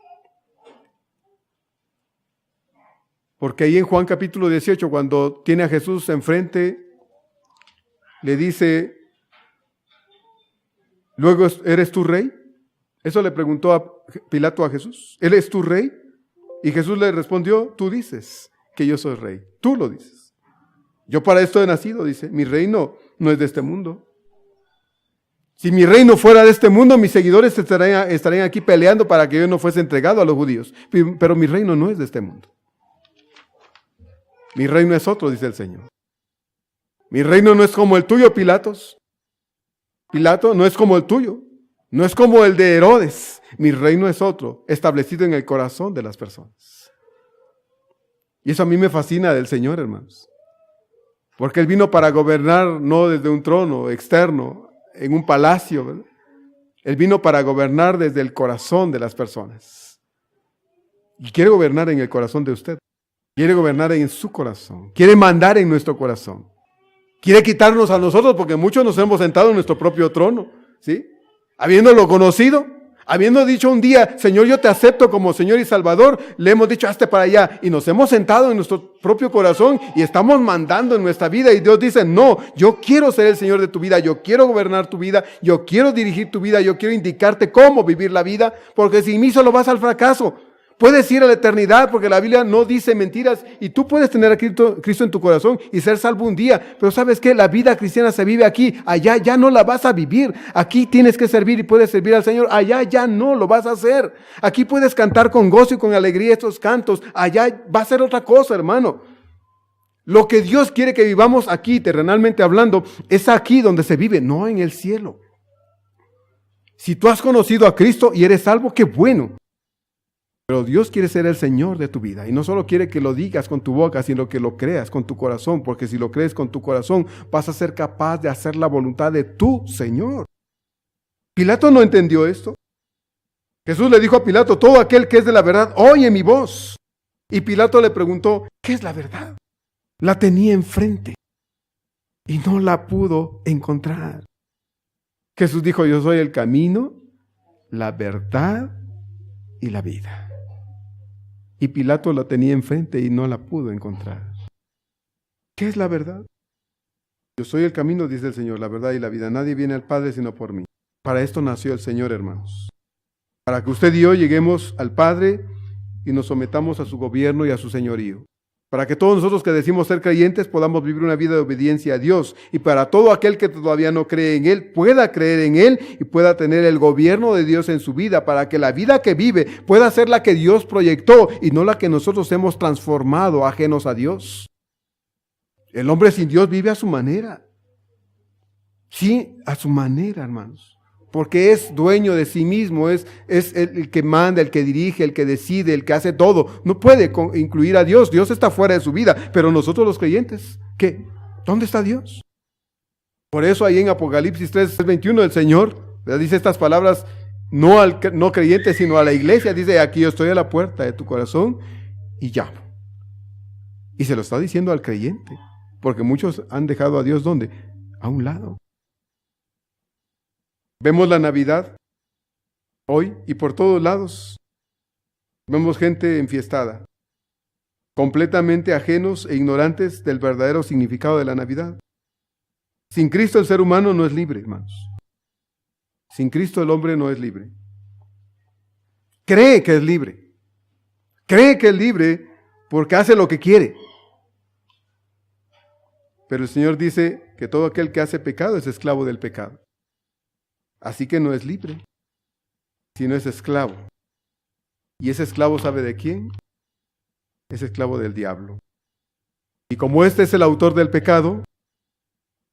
Porque ahí en Juan capítulo 18, cuando tiene a Jesús enfrente, le dice, ¿luego eres tú rey? Eso le preguntó a Pilato a Jesús. ¿Él es tu rey? Y Jesús le respondió, tú dices que yo soy rey. Tú lo dices. Yo para esto he nacido, dice. Mi reino no es de este mundo. Si mi reino fuera de este mundo, mis seguidores estarían aquí peleando para que yo no fuese entregado a los judíos. Pero mi reino no es de este mundo. Mi reino es otro, dice el Señor. Mi reino no es como el tuyo, Pilatos. Pilato no es como el tuyo. No es como el de Herodes. Mi reino es otro, establecido en el corazón de las personas. Y eso a mí me fascina del Señor, hermanos. Porque Él vino para gobernar no desde un trono externo, en un palacio, ¿verdad? Él vino para gobernar desde el corazón de las personas. Y quiere gobernar en el corazón de usted. Quiere gobernar en su corazón. Quiere mandar en nuestro corazón. Quiere quitarnos a nosotros porque muchos nos hemos sentado en nuestro propio trono, ¿sí? Habiéndolo conocido, habiendo dicho un día, Señor, yo te acepto como Señor y Salvador, le hemos dicho, hazte para allá, y nos hemos sentado en nuestro propio corazón y estamos mandando en nuestra vida, y Dios dice, no, yo quiero ser el Señor de tu vida, yo quiero gobernar tu vida, yo quiero dirigir tu vida, yo quiero indicarte cómo vivir la vida, porque sin mí solo vas al fracaso. Puedes ir a la eternidad porque la Biblia no dice mentiras y tú puedes tener a Cristo en tu corazón y ser salvo un día. Pero ¿sabes qué? La vida cristiana se vive aquí. Allá ya no la vas a vivir. Aquí tienes que servir y puedes servir al Señor. Allá ya no lo vas a hacer. Aquí puedes cantar con gozo y con alegría estos cantos. Allá va a ser otra cosa, hermano. Lo que Dios quiere que vivamos aquí, terrenalmente hablando, es aquí donde se vive, no en el cielo. Si tú has conocido a Cristo y eres salvo, qué bueno. Pero Dios quiere ser el Señor de tu vida y no solo quiere que lo digas con tu boca, sino que lo creas con tu corazón, porque si lo crees con tu corazón vas a ser capaz de hacer la voluntad de tu Señor. Pilato no entendió esto. Jesús le dijo a Pilato, todo aquel que es de la verdad, oye mi voz. Y Pilato le preguntó, ¿qué es la verdad? La tenía enfrente y no la pudo encontrar. Jesús dijo, yo soy el camino, la verdad y la vida. Y Pilato la tenía enfrente y no la pudo encontrar. ¿Qué es la verdad? Yo soy el camino, dice el Señor, la verdad y la vida. Nadie viene al Padre sino por mí. Para esto nació el Señor, hermanos. Para que usted y yo lleguemos al Padre y nos sometamos a su gobierno y a su señorío. Para que todos nosotros que decimos ser creyentes podamos vivir una vida de obediencia a Dios. Y para todo aquel que todavía no cree en Él, pueda creer en Él y pueda tener el gobierno de Dios en su vida. Para que la vida que vive pueda ser la que Dios proyectó y no la que nosotros hemos transformado ajenos a Dios. El hombre sin Dios vive a su manera. Sí, a su manera, hermanos. Porque es dueño de sí mismo, es el que manda, el que dirige, el que decide, el que hace todo. No puede incluir a Dios. Dios está fuera de su vida. Pero nosotros los creyentes, ¿qué? ¿Dónde está Dios? Por eso ahí en Apocalipsis 3:21 el Señor dice estas palabras no al no creyente, sino a la iglesia. Dice, aquí yo estoy a la puerta de tu corazón y llamo. Y se lo está diciendo al creyente. Porque muchos han dejado a Dios, ¿dónde? A un lado. Vemos la Navidad hoy y por todos lados. Vemos gente enfiestada, completamente ajenos e ignorantes del verdadero significado de la Navidad. Sin Cristo el ser humano no es libre, hermanos. Sin Cristo el hombre no es libre. Cree que es libre. Cree que es libre porque hace lo que quiere. Pero el Señor dice que todo aquel que hace pecado es esclavo del pecado. Así que no es libre, sino es esclavo. ¿Y ese esclavo sabe de quién? Es esclavo del diablo. Y como este es el autor del pecado,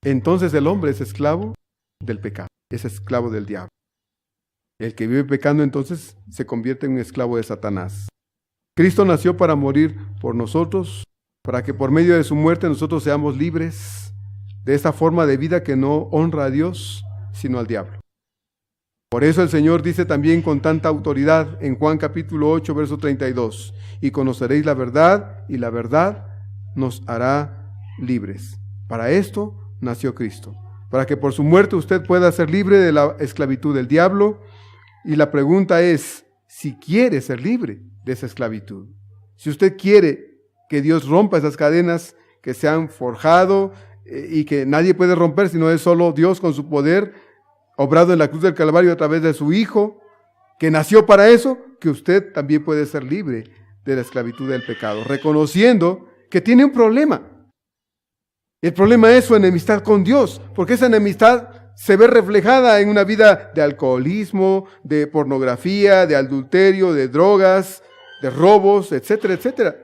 entonces el hombre es esclavo del pecado, es esclavo del diablo. El que vive pecando entonces se convierte en un esclavo de Satanás. Cristo nació para morir por nosotros, para que por medio de su muerte nosotros seamos libres de esta forma de vida que no honra a Dios, sino al diablo. Por eso el Señor dice también con tanta autoridad en Juan capítulo 8, verso 32, y conoceréis la verdad, y la verdad nos hará libres. Para esto nació Cristo, para que por su muerte usted pueda ser libre de la esclavitud del diablo. Y la pregunta es, si quiere ser libre de esa esclavitud, si usted quiere que Dios rompa esas cadenas que se han forjado y que nadie puede romper, sino es solo Dios con su poder, obrado en la cruz del Calvario a través de su Hijo, que nació para eso, que usted también puede ser libre de la esclavitud del pecado, reconociendo que tiene un problema. El problema es su enemistad con Dios, porque esa enemistad se ve reflejada en una vida de alcoholismo, de pornografía, de adulterio, de drogas, de robos, etcétera, etcétera.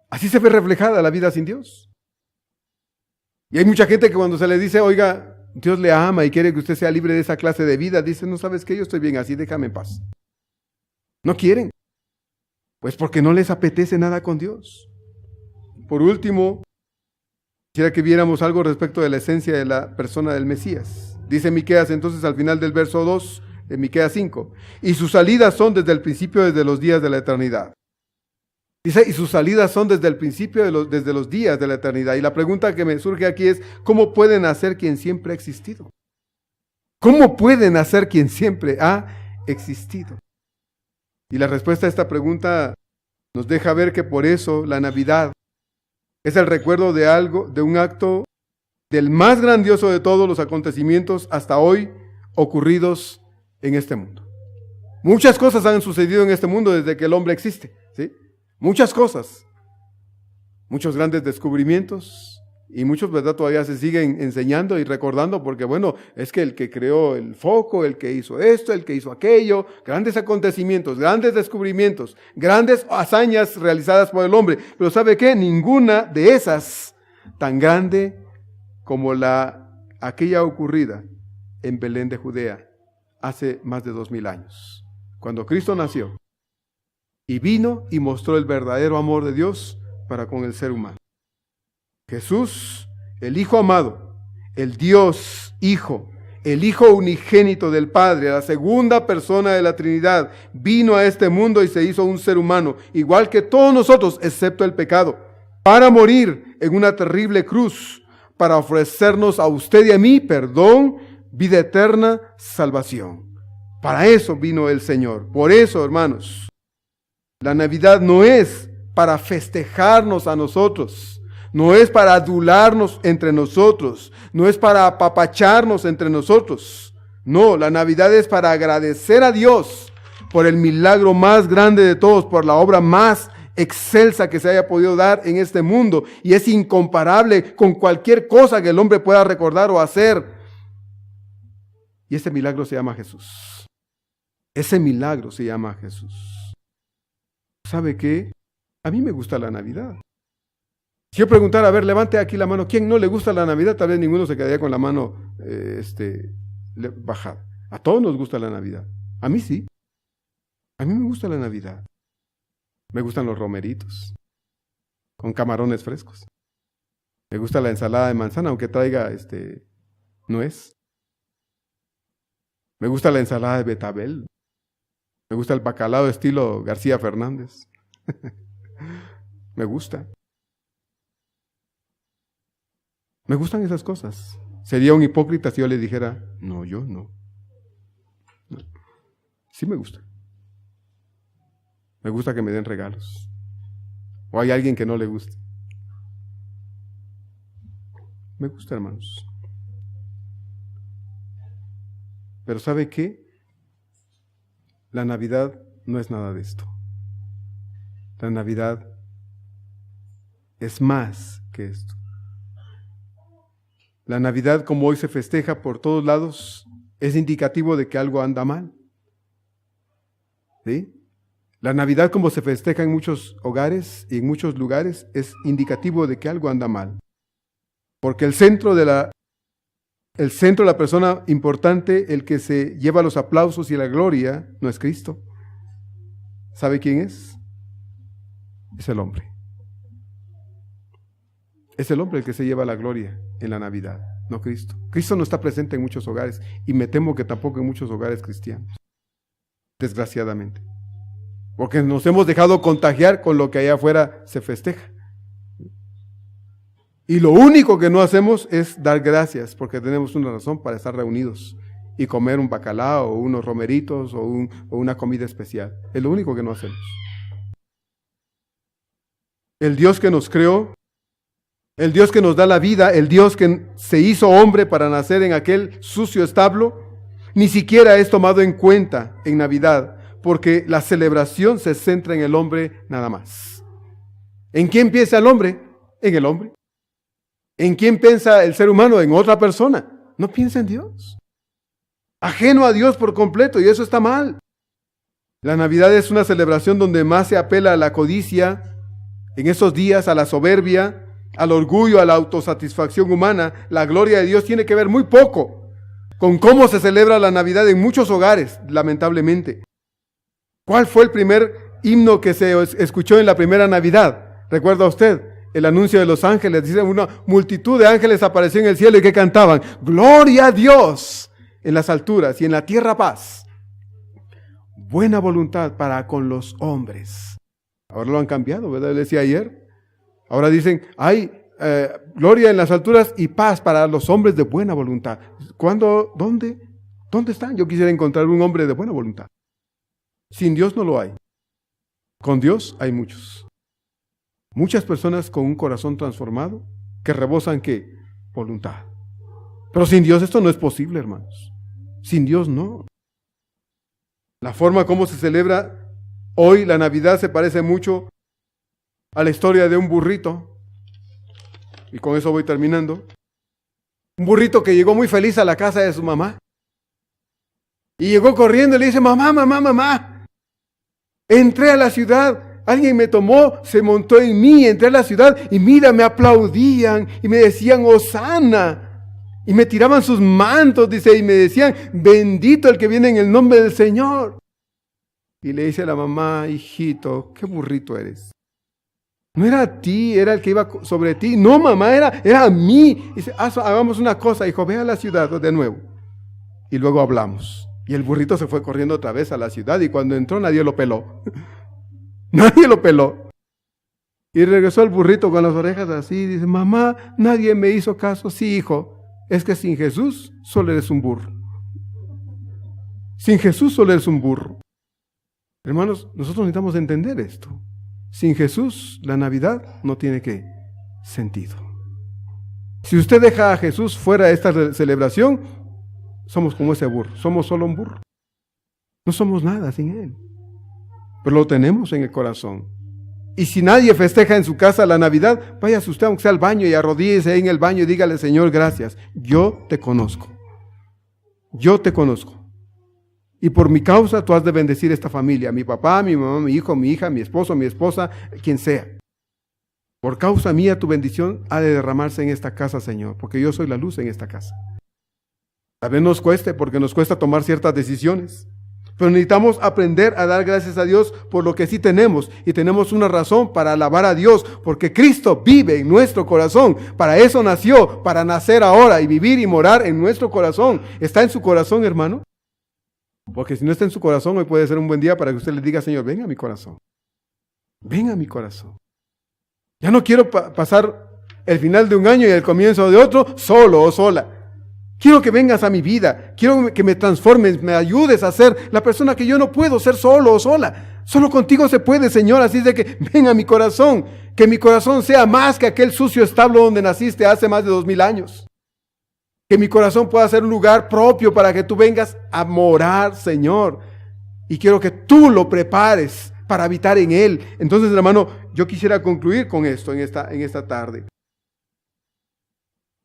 Así se ve reflejada la vida sin Dios. Y hay mucha gente que cuando se le dice, oiga, Dios le ama y quiere que usted sea libre de esa clase de vida, dice, no sabes qué, yo estoy bien así, déjame en paz. No quieren. Pues porque no les apetece nada con Dios. Por último, quisiera que viéramos algo respecto de la esencia de la persona del Mesías. Dice Miqueas entonces al final del verso 2 de Miqueas 5, y sus salidas son desde el principio, desde los días de la eternidad. Dice, y sus salidas son desde el principio, desde los días de la eternidad. Y la pregunta que me surge aquí es, ¿cómo puede nacer quien siempre ha existido? ¿Cómo puede nacer quien siempre ha existido? Y la respuesta a esta pregunta nos deja ver que por eso la Navidad es el recuerdo de algo, de un acto del más grandioso de todos los acontecimientos hasta hoy ocurridos en este mundo. Muchas cosas han sucedido en este mundo desde que el hombre existe, ¿sí? Muchas cosas, muchos grandes descubrimientos y muchos, ¿verdad? Todavía se siguen enseñando y recordando porque, bueno, es que el que creó el foco, el que hizo esto, el que hizo aquello, grandes acontecimientos, grandes descubrimientos, grandes hazañas realizadas por el hombre. Pero ¿sabe qué? Ninguna de esas tan grande como aquella ocurrida en Belén de Judea hace más de 2000 años, cuando Cristo nació. Y vino y mostró el verdadero amor de Dios para con el ser humano. Jesús, el Hijo amado, el Dios Hijo, el Hijo unigénito del Padre, la segunda persona de la Trinidad, vino a este mundo y se hizo un ser humano, igual que todos nosotros, excepto el pecado, para morir en una terrible cruz, para ofrecernos a usted y a mí perdón, vida eterna, salvación. Para eso vino el Señor. Por eso, hermanos, la Navidad no es para festejarnos a nosotros, no es para adularnos entre nosotros, no es para apapacharnos entre nosotros. No, la Navidad es para agradecer a Dios por el milagro más grande de todos, por la obra más excelsa que se haya podido dar en este mundo, y es incomparable con cualquier cosa que el hombre pueda recordar o hacer. Y ese milagro se llama Jesús. Ese milagro se llama Jesús. ¿Sabe qué? A mí me gusta la Navidad. Si yo preguntara, a ver, levante aquí la mano, ¿quién no le gusta la Navidad? Tal vez ninguno se quedaría con la mano bajada. A todos nos gusta la Navidad. A mí sí. A mí me gusta la Navidad. Me gustan los romeritos con camarones frescos. Me gusta la ensalada de manzana, aunque traiga nuez. Me gusta la ensalada de betabel. Me gusta el bacalao estilo García Fernández. Me gusta. Me gustan esas cosas. Sería un hipócrita si yo le dijera, no, yo no. Sí me gusta. Me gusta que me den regalos. ¿O hay alguien que no le guste? Me gusta, hermanos. Pero ¿sabe qué? La Navidad no es nada de esto. La Navidad es más que esto. La Navidad, como hoy se festeja por todos lados, es indicativo de que algo anda mal. ¿Sí? La Navidad, como se festeja en muchos hogares y en muchos lugares, es indicativo de que algo anda mal. Porque el centro de la persona importante, el que se lleva los aplausos y la gloria, no es Cristo. ¿Sabe quién es? Es el hombre. Es el hombre el que se lleva la gloria en la Navidad, no Cristo. Cristo no está presente en muchos hogares y me temo que tampoco en muchos hogares cristianos. Desgraciadamente. Porque nos hemos dejado contagiar con lo que allá afuera se festeja. Y lo único que no hacemos es dar gracias, porque tenemos una razón para estar reunidos y comer un bacalao, o unos romeritos, o una comida especial. Es lo único que no hacemos. El Dios que nos creó, el Dios que nos da la vida, el Dios que se hizo hombre para nacer en aquel sucio establo, ni siquiera es tomado en cuenta en Navidad, porque la celebración se centra en el hombre nada más. ¿En quién piensa el hombre? En el hombre. ¿En quién piensa el ser humano? En otra persona. No piensa en Dios. Ajeno a Dios por completo, y eso está mal. La Navidad es una celebración donde más se apela a la codicia, en esos días a la soberbia, al orgullo, a la autosatisfacción humana. La gloria de Dios tiene que ver muy poco con cómo se celebra la Navidad en muchos hogares, lamentablemente. ¿Cuál fue el primer himno que se escuchó en la primera Navidad? ¿Recuerda usted? El anuncio de los ángeles. Dice, una multitud de ángeles apareció en el cielo y que cantaban, gloria a Dios en las alturas y en la tierra paz. Buena voluntad para con los hombres. Ahora lo han cambiado, ¿verdad? Le decía ayer. Ahora dicen, hay gloria en las alturas y paz para los hombres de buena voluntad. ¿Cuándo? ¿Dónde? ¿Dónde están? Yo quisiera encontrar un hombre de buena voluntad. Sin Dios no lo hay. Con Dios hay muchos. Muchas personas con un corazón transformado que rebosan ¿qué? Voluntad. Pero sin Dios esto no es posible, hermanos. Sin Dios no. La forma como se celebra hoy la Navidad se parece mucho a la historia de un burrito. Y con eso voy terminando. Un burrito que llegó muy feliz a la casa de su mamá. Y llegó corriendo y le dice, mamá, mamá, mamá. Entré a la ciudad, alguien me tomó, se montó en mí, entré a la ciudad y mira, me aplaudían y me decían, Hosana. Y me tiraban sus mantos, dice, y me decían, bendito el que viene en el nombre del Señor. Y le dice a la mamá, hijito, qué burrito eres. No era a ti, era el que iba sobre ti. No, mamá, era a mí. Y dice, hagamos una cosa, hijo, ve a la ciudad de nuevo. Y luego hablamos. Y el burrito se fue corriendo otra vez a la ciudad y cuando entró nadie lo peló. Nadie lo peló. Y regresó el burrito con las orejas así y dice, mamá, nadie me hizo caso. Sí, hijo, es que sin Jesús solo eres un burro. Sin Jesús solo eres un burro. Hermanos, nosotros necesitamos entender esto. Sin Jesús, la Navidad no tiene ¿qué? Sentido. Si usted deja a Jesús fuera de esta celebración, somos como ese burro, somos solo un burro. No somos nada sin Él. Pero lo tenemos en el corazón. Y si nadie festeja en su casa la Navidad, váyase usted aunque sea al baño y arrodíllese ahí en el baño y dígale, Señor, gracias. Yo te conozco. Yo te conozco. Y por mi causa tú has de bendecir esta familia, mi papá, mi mamá, mi hijo, mi hija, mi esposo, mi esposa, quien sea. Por causa mía tu bendición ha de derramarse en esta casa, Señor, porque yo soy la luz en esta casa. Tal vez nos cueste, porque nos cuesta tomar ciertas decisiones. Pero necesitamos aprender a dar gracias a Dios por lo que sí tenemos. Y tenemos una razón para alabar a Dios, porque Cristo vive en nuestro corazón. Para eso nació, para nacer ahora y vivir y morar en nuestro corazón. ¿Está en su corazón, hermano? Porque si no está en su corazón, hoy puede ser un buen día para que usted le diga, Señor, ven a mi corazón. Ven a mi corazón. Ya no quiero pasar el final de un año y el comienzo de otro solo o sola. Quiero que vengas a mi vida. Quiero que me transformes, me ayudes a ser la persona que yo no puedo ser solo o sola. Solo contigo se puede, Señor. Así es de que ven a mi corazón. Que mi corazón sea más que aquel sucio establo donde naciste hace más de 2000 años. Que mi corazón pueda ser un lugar propio para que tú vengas a morar, Señor. Y quiero que tú lo prepares para habitar en Él. Entonces, hermano, yo quisiera concluir con esto en esta tarde.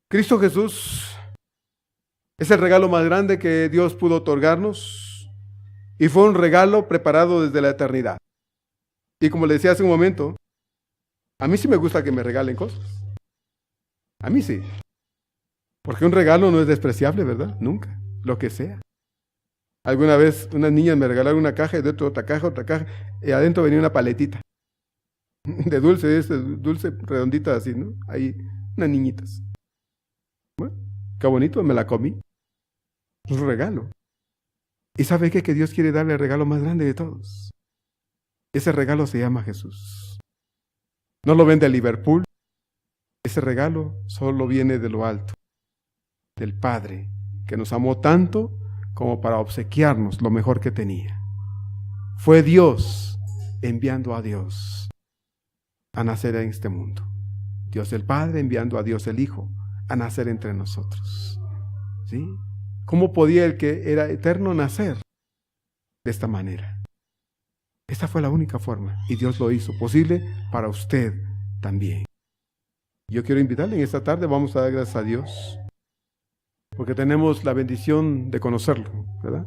Cristo Jesús es el regalo más grande que Dios pudo otorgarnos y fue un regalo preparado desde la eternidad. Y como le decía hace un momento, a mí sí me gusta que me regalen cosas. A mí sí. Porque un regalo no es despreciable, ¿verdad? Nunca. Lo que sea. Alguna vez unas niñas me regalaron una caja y dentro otra caja, y adentro venía una paletita. De dulce, dulce redondita así, ¿no? Ahí, unas niñitas. Bueno, qué bonito, me la comí. Es un regalo. ¿Y sabe qué? Que Dios quiere darle el regalo más grande de todos. Ese regalo se llama Jesús. No lo vende a Liverpool. Ese regalo solo viene de lo alto. Del Padre, que nos amó tanto como para obsequiarnos lo mejor que tenía. Fue Dios enviando a Dios a nacer en este mundo. Dios el Padre enviando a Dios el Hijo a nacer entre nosotros. ¿Sí? ¿Cómo podía el que era eterno nacer de esta manera? Esta fue la única forma y Dios lo hizo posible para usted también. Yo quiero invitarle en esta tarde, vamos a dar gracias a Dios. Porque tenemos la bendición de conocerlo, ¿verdad?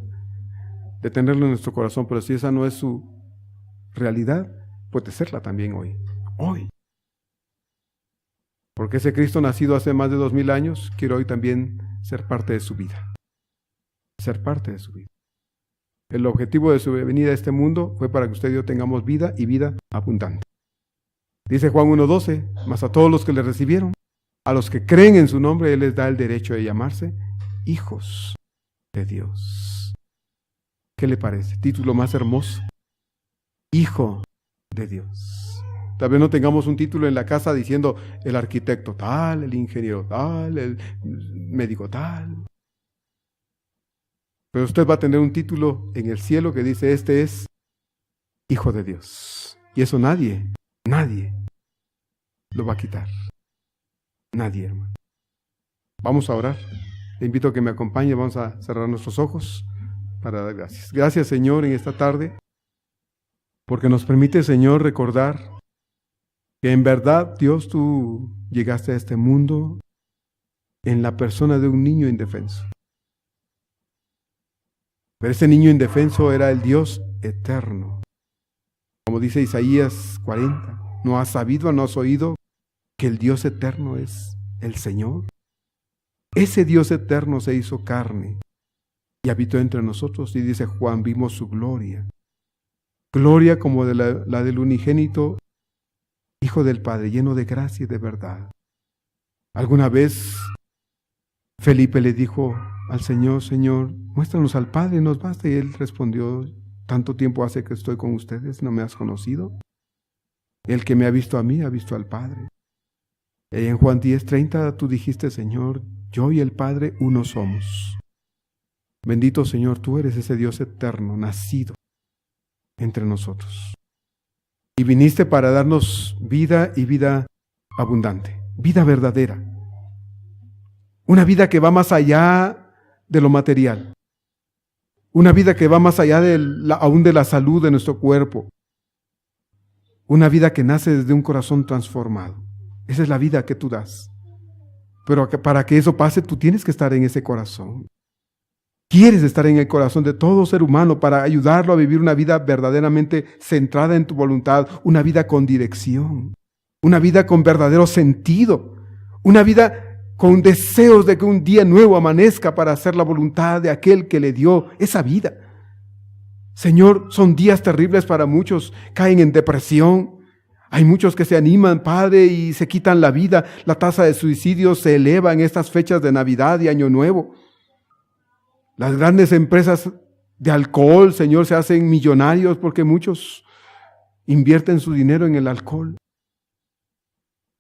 De tenerlo en nuestro corazón, pero si esa no es su realidad, puede serla también hoy. Hoy. Porque ese Cristo nacido hace más de 2000 años, quiere hoy también ser parte de su vida. Ser parte de su vida. El objetivo de su venida a este mundo fue para que usted y yo tengamos vida y vida abundante. Dice Juan 1:12, mas a todos los que le recibieron, a los que creen en su nombre, Él les da el derecho de llamarse hijos de Dios. ¿Qué le parece? Título más hermoso. Hijo de Dios. Tal vez no tengamos un título en la casa diciendo el arquitecto tal, el ingeniero tal, el médico tal. Pero usted va a tener un título en el cielo que dice: este es Hijo de Dios. Y eso nadie lo va a quitar. Nadie, hermano. Vamos a orar. Le invito a que me acompañe. Vamos a cerrar nuestros ojos para dar gracias. Gracias, Señor, en esta tarde, porque nos permite, Señor, recordar que en verdad, Dios, tú llegaste a este mundo en la persona de un niño indefenso. Pero ese niño indefenso era el Dios eterno. Como dice Isaías 40, ¿no has sabido, no has oído que el Dios eterno es el Señor? Ese Dios eterno se hizo carne y habitó entre nosotros, y dice Juan, vimos su gloria. Gloria como de la del unigénito Hijo del Padre, lleno de gracia y de verdad. Alguna vez Felipe le dijo al Señor: Señor, muéstranos al Padre, nos basta. Y él respondió: tanto tiempo hace que estoy con ustedes, ¿no me has conocido? El que me ha visto a mí, ha visto al Padre. Y en Juan 10:30 tú dijiste: Señor, yo y el Padre uno somos. Bendito Señor, tú eres ese Dios eterno, nacido entre nosotros. Y viniste para darnos vida, y vida abundante, vida verdadera. Una vida que va más allá de lo material. Una vida que va más allá aún de la salud de nuestro cuerpo. Una vida que nace desde un corazón transformado. Esa es la vida que tú das. Pero para que eso pase, tú tienes que estar en ese corazón. Quieres estar en el corazón de todo ser humano para ayudarlo a vivir una vida verdaderamente centrada en tu voluntad, una vida con dirección, una vida con verdadero sentido, una vida con deseos de que un día nuevo amanezca para hacer la voluntad de aquel que le dio esa vida. Señor, son días terribles para muchos, caen en depresión. Hay muchos que se animan, Padre, y se quitan la vida. La tasa de suicidios se eleva en estas fechas de Navidad y Año Nuevo. Las grandes empresas de alcohol, Señor, se hacen millonarios porque muchos invierten su dinero en el alcohol.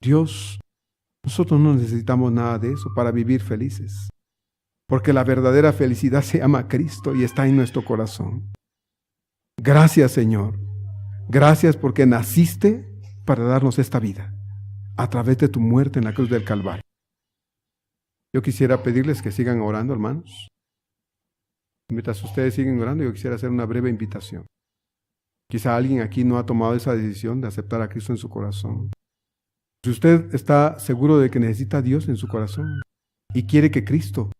Dios, nosotros no necesitamos nada de eso para vivir felices, porque la verdadera felicidad se llama Cristo y está en nuestro corazón. Gracias, Señor. Gracias porque naciste para darnos esta vida a través de tu muerte en la cruz del Calvario. Yo quisiera pedirles que sigan orando, hermanos. Mientras ustedes siguen orando, yo quisiera hacer una breve invitación. Quizá alguien aquí no ha tomado esa decisión de aceptar a Cristo en su corazón. Si usted está seguro de que necesita a Dios en su corazón y quiere que Cristo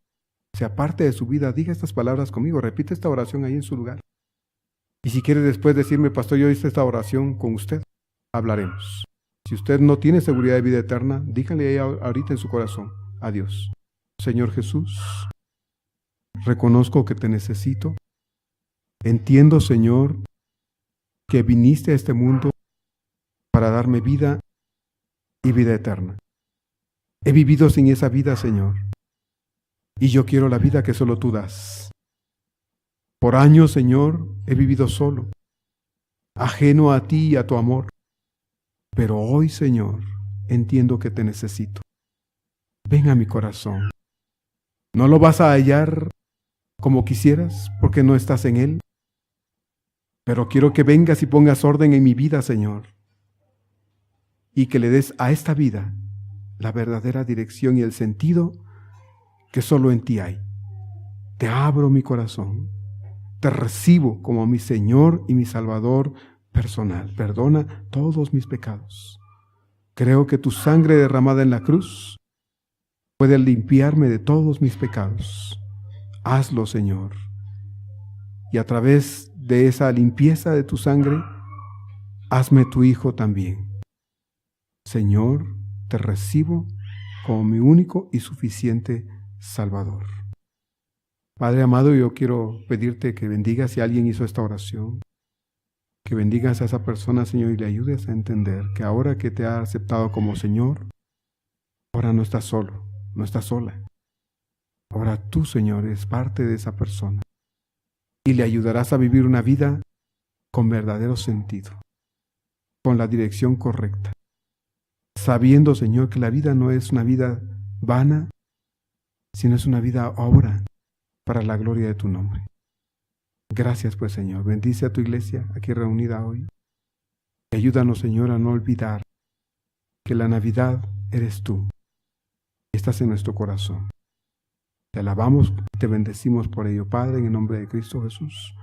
sea parte de su vida, diga estas palabras conmigo, repite esta oración ahí en su lugar. Y si quiere después decirme: pastor, yo hice esta oración con usted, hablaremos. Si usted no tiene seguridad de vida eterna, dígale ahí ahorita en su corazón a Dios: Señor Jesús, reconozco que te necesito. Entiendo, Señor, que viniste a este mundo para darme vida y vida eterna. He vivido sin esa vida, Señor, y yo quiero la vida que solo tú das. Por años, Señor, he vivido solo, ajeno a ti y a tu amor. Pero hoy, Señor, entiendo que te necesito. Ven a mi corazón. No lo vas a hallar como quisieras, porque no estás en él. Pero quiero que vengas y pongas orden en mi vida, Señor, y que le des a esta vida la verdadera dirección y el sentido que solo en ti hay. Te abro mi corazón. Te recibo como mi Señor y mi Salvador personal. Perdona todos mis pecados. Creo que tu sangre derramada en la cruz puede limpiarme de todos mis pecados. Hazlo, Señor. Y a través de esa limpieza de tu sangre, hazme tu Hijo también. Señor, te recibo como mi único y suficiente Salvador. Padre amado, yo quiero pedirte que bendigas si alguien hizo esta oración, que bendigas a esa persona, Señor, y le ayudes a entender que ahora que te ha aceptado como Señor, ahora no estás solo, no estás sola. Ahora tú, Señor, eres parte de esa persona y le ayudarás a vivir una vida con verdadero sentido. con la dirección correcta, sabiendo, Señor, que la vida no es una vida vana, sino es una vida obra para la gloria de tu nombre. Gracias, pues, Señor. Bendice a tu iglesia aquí reunida hoy. Ayúdanos, Señor, a no olvidar que la Navidad eres tú y estás en nuestro corazón. Te alabamos y te bendecimos por ello, Padre, en el nombre de Cristo Jesús.